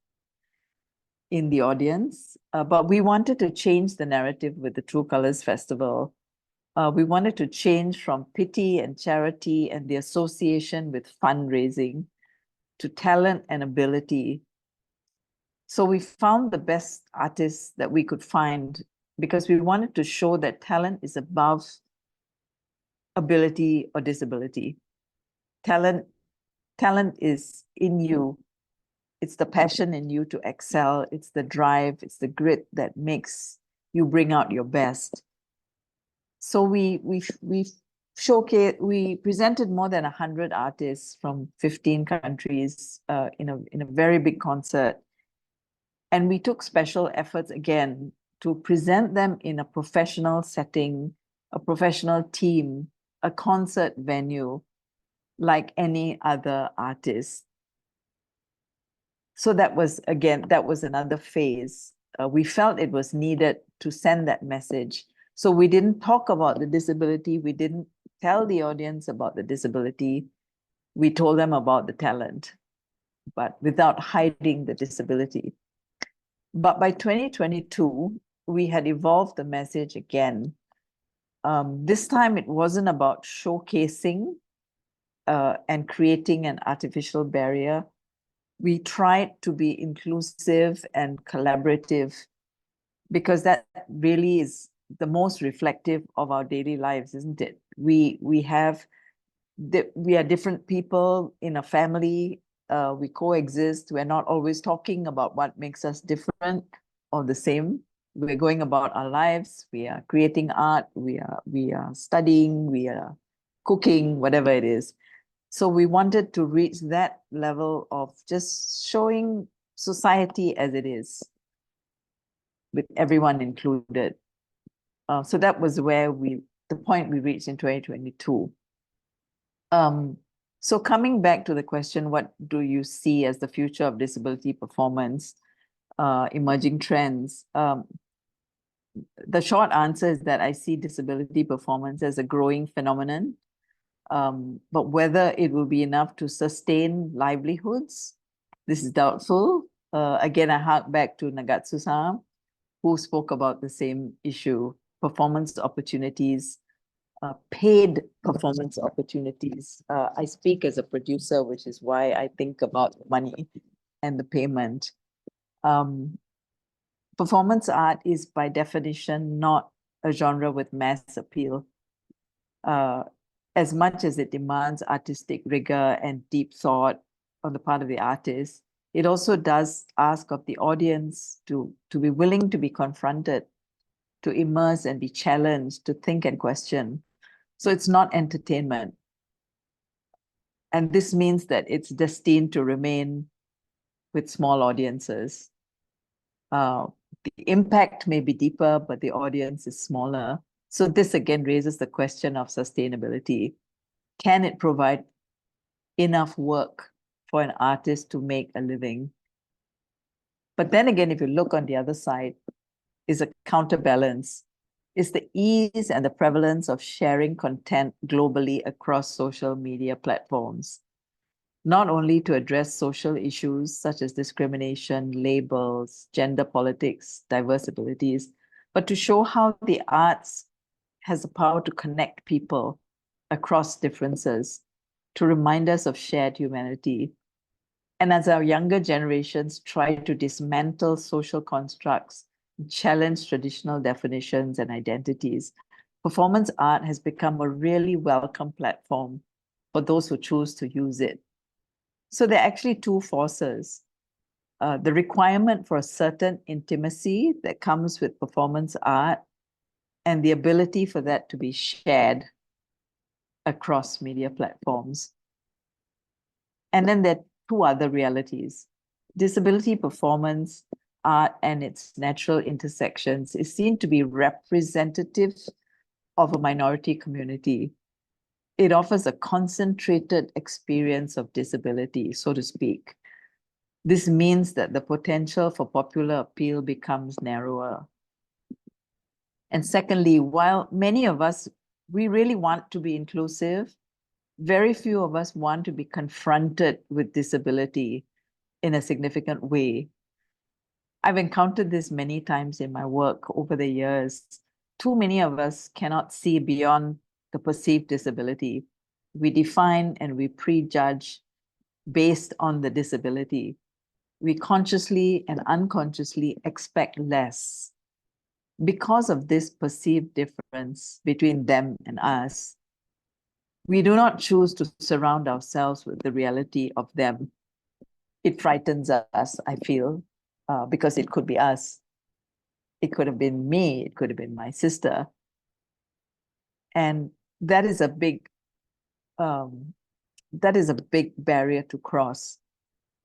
in the audience. But we wanted to change the narrative with the True Colors Festival. We wanted to change from pity and charity and the association with fundraising to talent and ability. So we found the best artists that we could find because we wanted to show that talent is above ability or disability. Talent is in you. It's the passion in you to excel. It's the drive, it's the grit that makes you bring out your best. So we presented more than 100 artists from 15 countries in a very big concert. And we took special efforts again to present them in a professional setting, a professional team, a concert venue, like any other artist. So that was, again, that was another phase. We felt it was needed to send that message. So we didn't talk about the disability. We didn't tell the audience about the disability. We told them about the talent, but without hiding the disability. But by 2022, we had evolved the message again. This time it wasn't about showcasing and creating an artificial barrier. We tried to be inclusive and collaborative because that really is the most reflective of our daily lives, isn't it? We are different people in a family. We coexist. We're not always talking about what makes us different or the same. We're going about our lives. We are creating art. We are studying. We are cooking, whatever it is. So we wanted to reach that level of just showing society as it is, with everyone included. So that was where the point we reached in 2022. So coming back to the question, what do you see as the future of disability performance, emerging trends? The short answer is that I see disability performance as a growing phenomenon. But whether it will be enough to sustain livelihoods, this is doubtful. Again, I hark back to Nagatsu-san, who spoke about the same issue: performance opportunities, paid performance opportunities. I speak as a producer, which is why I think about money and the payment. Performance art is by definition not a genre with mass appeal. As much as it demands artistic rigor and deep thought on the part of the artist, it also does ask of the audience to be willing to be confronted, to immerse and be challenged, to think and question. So it's not entertainment. And this means that it's destined to remain with small audiences. The impact may be deeper, but the audience is smaller. So this again raises the question of sustainability. Can it provide enough work for an artist to make a living? But then again, if you look on the other side, is a counterbalance. Is the ease and the prevalence of sharing content globally across social media platforms, not only to address social issues such as discrimination, labels, gender politics, diverse abilities, but to show how the arts has the power to connect people across differences, to remind us of shared humanity. And as our younger generations try to dismantle social constructs, challenge traditional definitions and identities, performance art has become a really welcome platform for those who choose to use it. So there are actually two forces. The requirement for a certain intimacy that comes with performance art and the ability for that to be shared across media platforms. And then there are two other realities. Disability performance art and its natural intersections is seen to be representative of a minority community. It offers a concentrated experience of disability, so to speak. This means that the potential for popular appeal becomes narrower. And secondly, while many of us, we really want to be inclusive, very few of us want to be confronted with disability in a significant way. I've encountered this many times in my work over the years. Too many of us cannot see beyond the perceived disability. We define and we prejudge based on the disability. We consciously and unconsciously expect less. Because of this perceived difference between them and us, we do not choose to surround ourselves with the reality of them. It frightens us, I feel, because it could be us. It could have been me. It could have been my sister. And that is a big barrier to cross.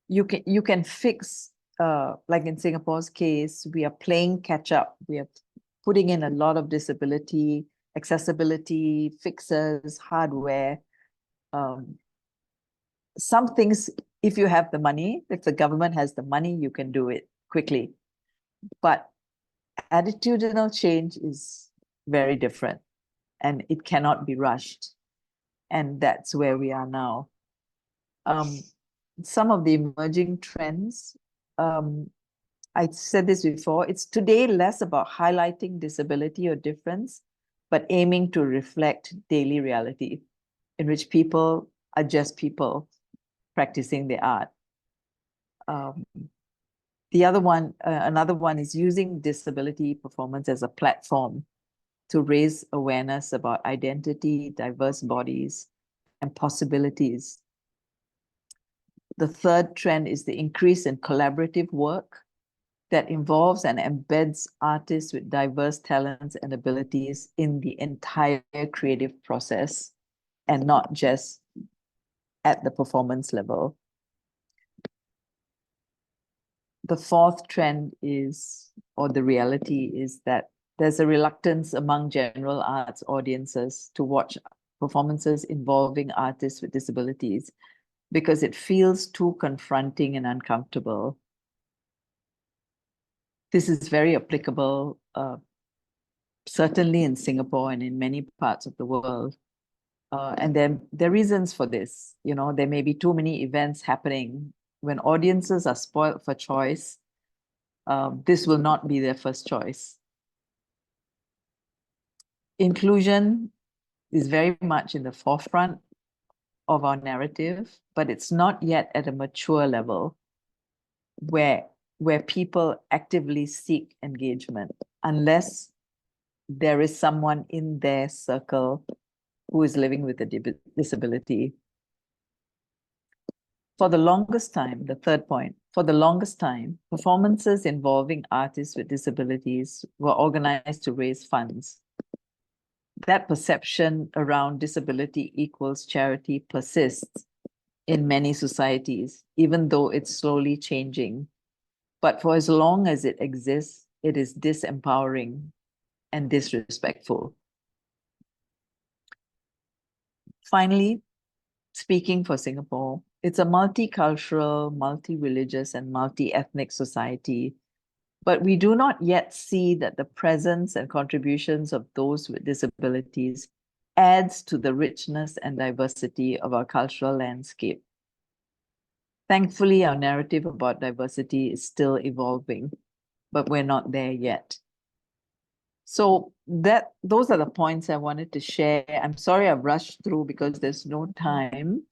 You can fix like in Singapore's case, we are playing catch up. We are putting in a lot of disability, accessibility, fixes, hardware. Some things, if you have the money, if the government has the money, you can do it quickly. But attitudinal change is very different and it cannot be rushed. And that's where we are now. Some of the emerging trends, I said this before, it's today less about highlighting disability or difference, but aiming to reflect daily reality in which people are just people practicing the art. The other one, another one is using disability performance as a platform to raise awareness about identity, diverse bodies, and possibilities. The third trend is the increase in collaborative work that involves and embeds artists with diverse talents and abilities in the entire creative process and not just at the performance level. The fourth trend is, or the reality is, that there's a reluctance among general arts audiences to watch performances involving artists with disabilities because it feels too confronting and uncomfortable. This is very applicable, certainly in Singapore and in many parts of the world. And there are reasons for this. You know, there may be too many events happening. When audiences are spoiled for choice, this will not be their first choice. Inclusion is very much in the forefront of our narrative, but it's not yet at a mature level where people actively seek engagement, unless there is someone in their circle who is living with a disability. For the longest time, the third point, for the longest time, performances involving artists with disabilities were organized to raise funds. That perception around disability equals charity persists in many societies, even though it's slowly changing. But for as long as it exists, it is disempowering and disrespectful. Finally, speaking for Singapore, it's a multicultural, multi-religious, and multi-ethnic society, but we do not yet see that the presence and contributions of those with disabilities adds to the richness and diversity of our cultural landscape. Thankfully, our narrative about diversity is still evolving, but we're not there yet. So those are the points I wanted to share. I'm sorry I've rushed through because there's no time.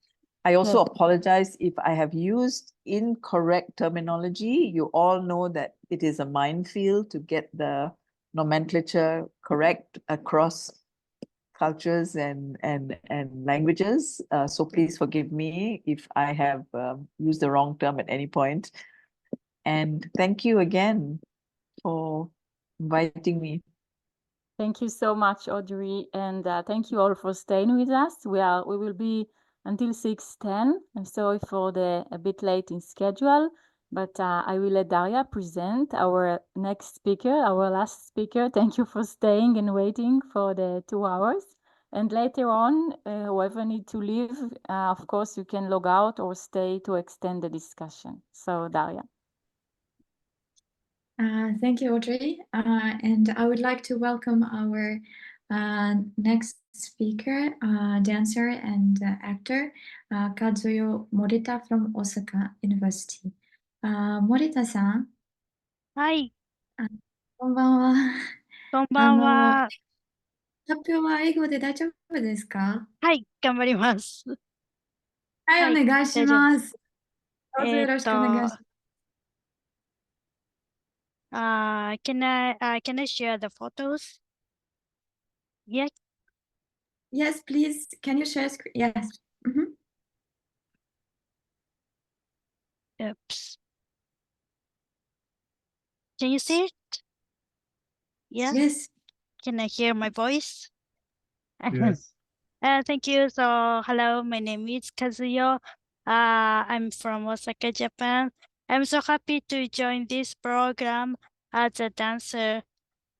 I also apologize if I have used incorrect terminology. You all know that it is a minefield to get the nomenclature correct across cultures and languages. So please forgive me if I have used the wrong term at any point. And thank you again for inviting me. Thank you so much, Audrey, and thank you all for staying with us. We will be until 6:10. I'm sorry for a bit late in schedule, but I will let Daria present our next speaker, our last speaker. Thank you for staying and waiting for the 2 hours. And later on, whoever need to leave, of course, you can log out or stay to extend the discussion. So, Daria. Thank you, Audrey. And I would like to welcome our next speaker, dancer and actor, Kazuyo Morita from Osaka University. Morita-san. はい。こんばんは。こんばんは。発表は英語で大丈夫ですか？はい、頑張ります。はい、お願いします。どうぞよろしくお願いします。Can I share the photos? Yes. Yes, please. Can you share screen? Yes. Oops. Can you see it? Yes. Yes. Can I hear my voice? Yes. Thank you. So, hello, my name is Kazuyo. I'm from Osaka, Japan. I'm so happy to join this program as a dancer.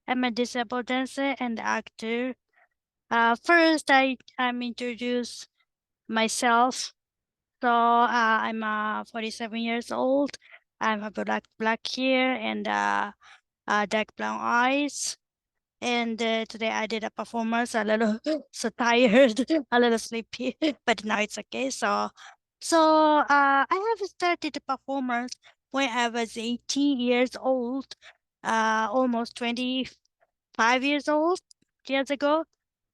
I'm a disabled dancer and actor. First, I'm introduce myself. So I'm 47 years old. I have black hair and dark brown eyes. And today I did a performance, a little so tired, a little sleepy, but now it's okay. So I have started the performance when I was 18 years old, almost 25 years old years ago.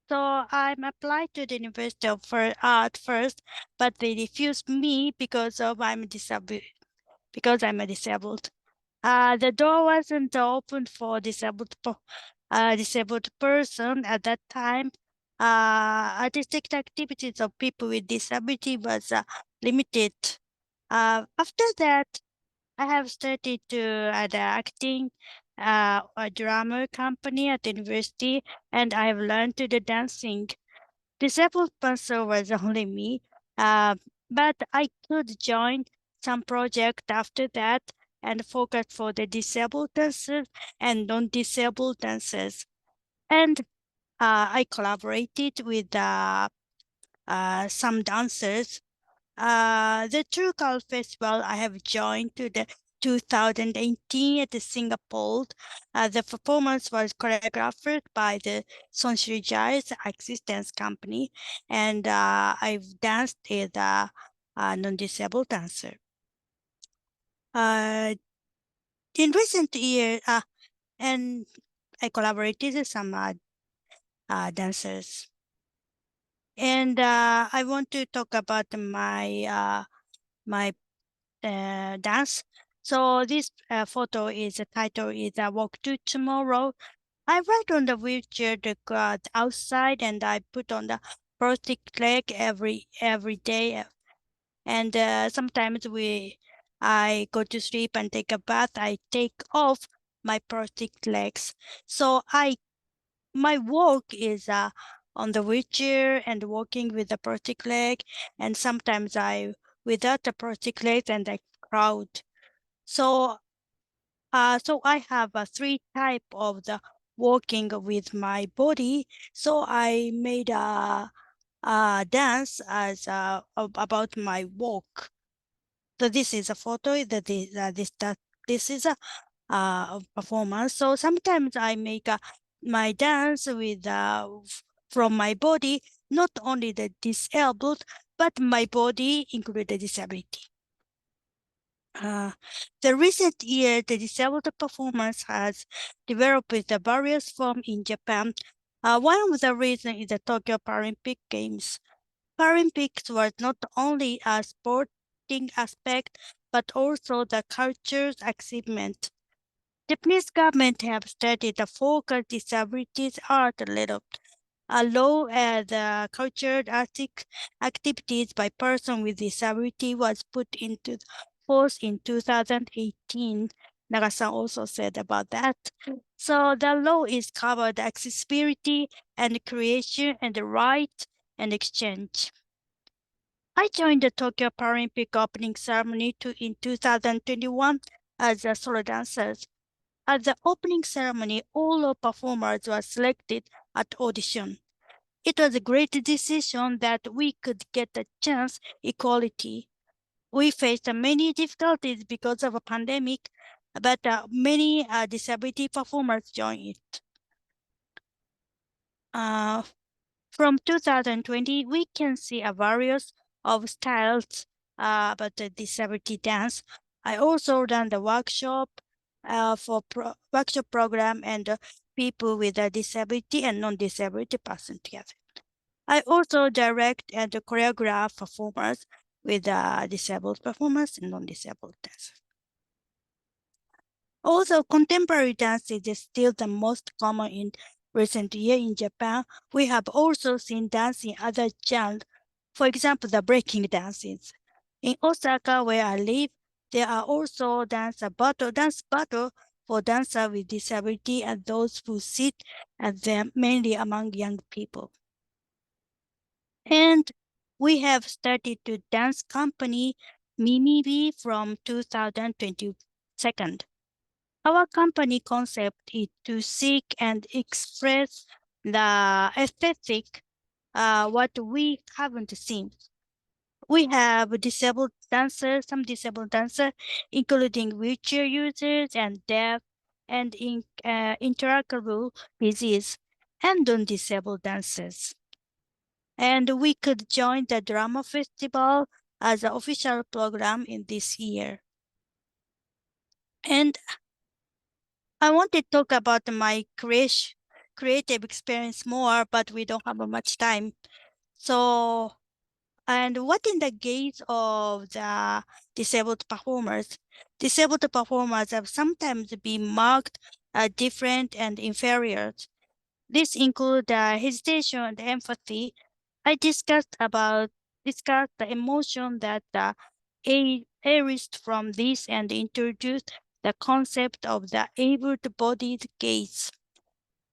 So I'm applied to the University of Art first, but they refused me because I'm disabled. The door wasn't open for disabled person at that time. Artistic activities of people with disability was limited. After that, I have started to acting a drama company at the university, and I have learned to the dancing. Disabled person was only me, but I could join some project after that and focus for the disabled dancers and non-disabled dancers. And I collaborated with some dancers. The True Color Festival I have joined to the 2018 at the Singapore. The performance was choreographed by the Sonshiri Jai's Existence Company, and I've danced as a non-disabled dancer. In recent years, and I collaborated with some dancers. And I want to talk about my dance. So this photo is the title is Walk to Tomorrow. I ride on the wheelchair to go outside, and I put on the prosthetic leg every day. And sometimes I go to sleep and take a bath. I take off my prosthetic legs. So my work is on the wheelchair and walking with the prosthetic leg, and sometimes I without the prosthetic leg and I crowd. So I have three type of the walking with my body. So I made a dance as about my walk. So this is a photo that this is a performance. So sometimes I make my dance with from my body, not only the disabled, but my body include the disability. The recent year, the disabled performance has developed the various forms in Japan. One of the reasons is the Tokyo Paralympic Games. Paralympics was not only a sporting aspect, but also the culture's achievement. Japanese government have started to focus disabilities art a little. Allow the cultural artistic activities by person with disability was put into force in 2018. Naga-san also said about that. So the law is covered accessibility and creation and the right and exchange. I joined the Tokyo Paralympic opening ceremony in 2021 as a solo dancer. At the opening ceremony, all performers were selected at audition. It was a great decision that we could get a chance equality. We faced many difficulties because of a pandemic, but many disability performers joined it. From 2020, we can see a various of styles about the disability dance. I also ran the workshop for workshop program and people with a disability and non-disability person together. I also direct and choreograph performers with disabled performers and non-disabled dancers. Although contemporary dance is still the most common in recent years in Japan, we have also seen dance in other genres. For example, the breaking dances. In Osaka, where I live, there are also dance battle for dancers with disability and those who sit at them, mainly among young people. And we have started to dance company Mimi from 2022. Our company concept is to seek and express the aesthetic, what we haven't seen. We have some disabled dancers, including wheelchair users and deaf and incurable disease, and non-disabled dancers. And we could join the drama festival as an official program in this year. And I want to talk about my creative experience more, but we don't have much time. So, and what in the gaze of the disabled performers? Disabled performers have sometimes been marked as different and inferior. This includes hesitation and empathy. I discussed the emotion that erased from this and introduced the concept of the able-bodied gaze.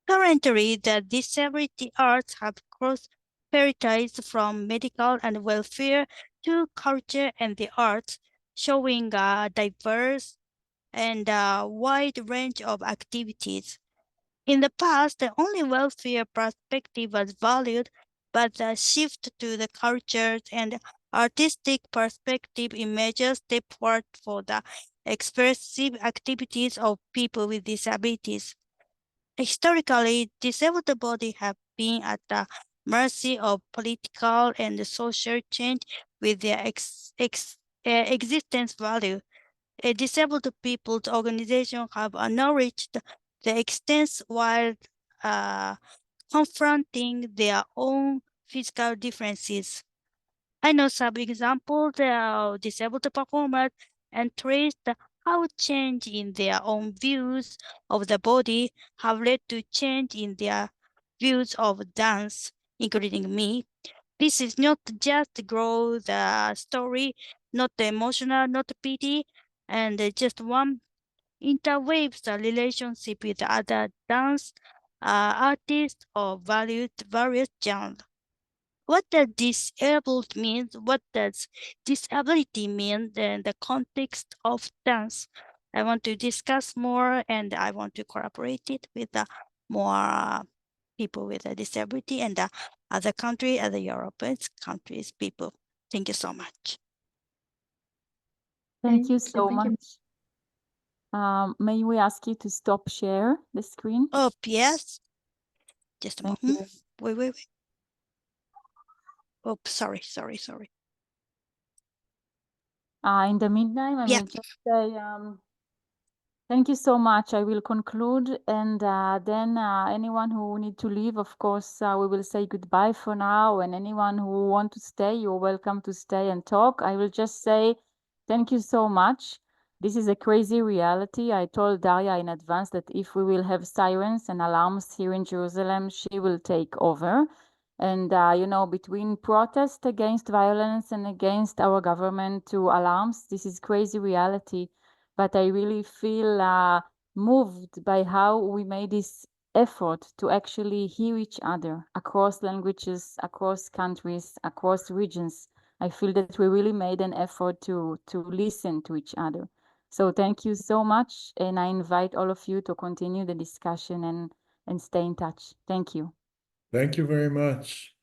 Currently, the disability arts have cross-fertilized from medical and welfare to culture and the arts, showing a diverse and wide range of activities. In the past, the only welfare perspective was valued, but the shift to the cultures and artistic perspective emerges step forward for the expressive activities of people with disabilities. Historically, disabled bodies have been at the mercy of political and social change with their existence value. A disabled people's organization have acknowledged the extent while confronting their own physical differences. I know some examples of disabled performers and traced how change in their own views of the body have led to change in their views of dance, including me. This is not just grow the story, not emotional, not pity, and just one interweaves the relationship with other dance artists or various genres. What does disabled mean? What does disability mean in the context of dance? I want to discuss more and I want to cooperate it with more people with a disability and other country, other European countries, people. Thank you so much. Thank you so much. May we ask you to stop share the screen? Oh, yes. Just a Thank moment. you. Wait. Oh, sorry. In the meantime, I will just say thank you so much. I will conclude, and then anyone who need to leave, of course, we will say goodbye for now. And anyone who want to stay, you're welcome to stay and talk. I will just say thank you so much. This is a crazy reality. I told Daria in advance that if we will have sirens and alarms here in Jerusalem, she will take over. And, you know, between protest against violence and against our government to alarms, this is crazy reality. But I really feel moved by how we made this effort to actually hear each other across languages, across countries, across regions. I feel that we really made an effort to listen to each other. So thank you so much, and I invite all of you to continue the discussion and stay in touch. Thank you. Thank you very much.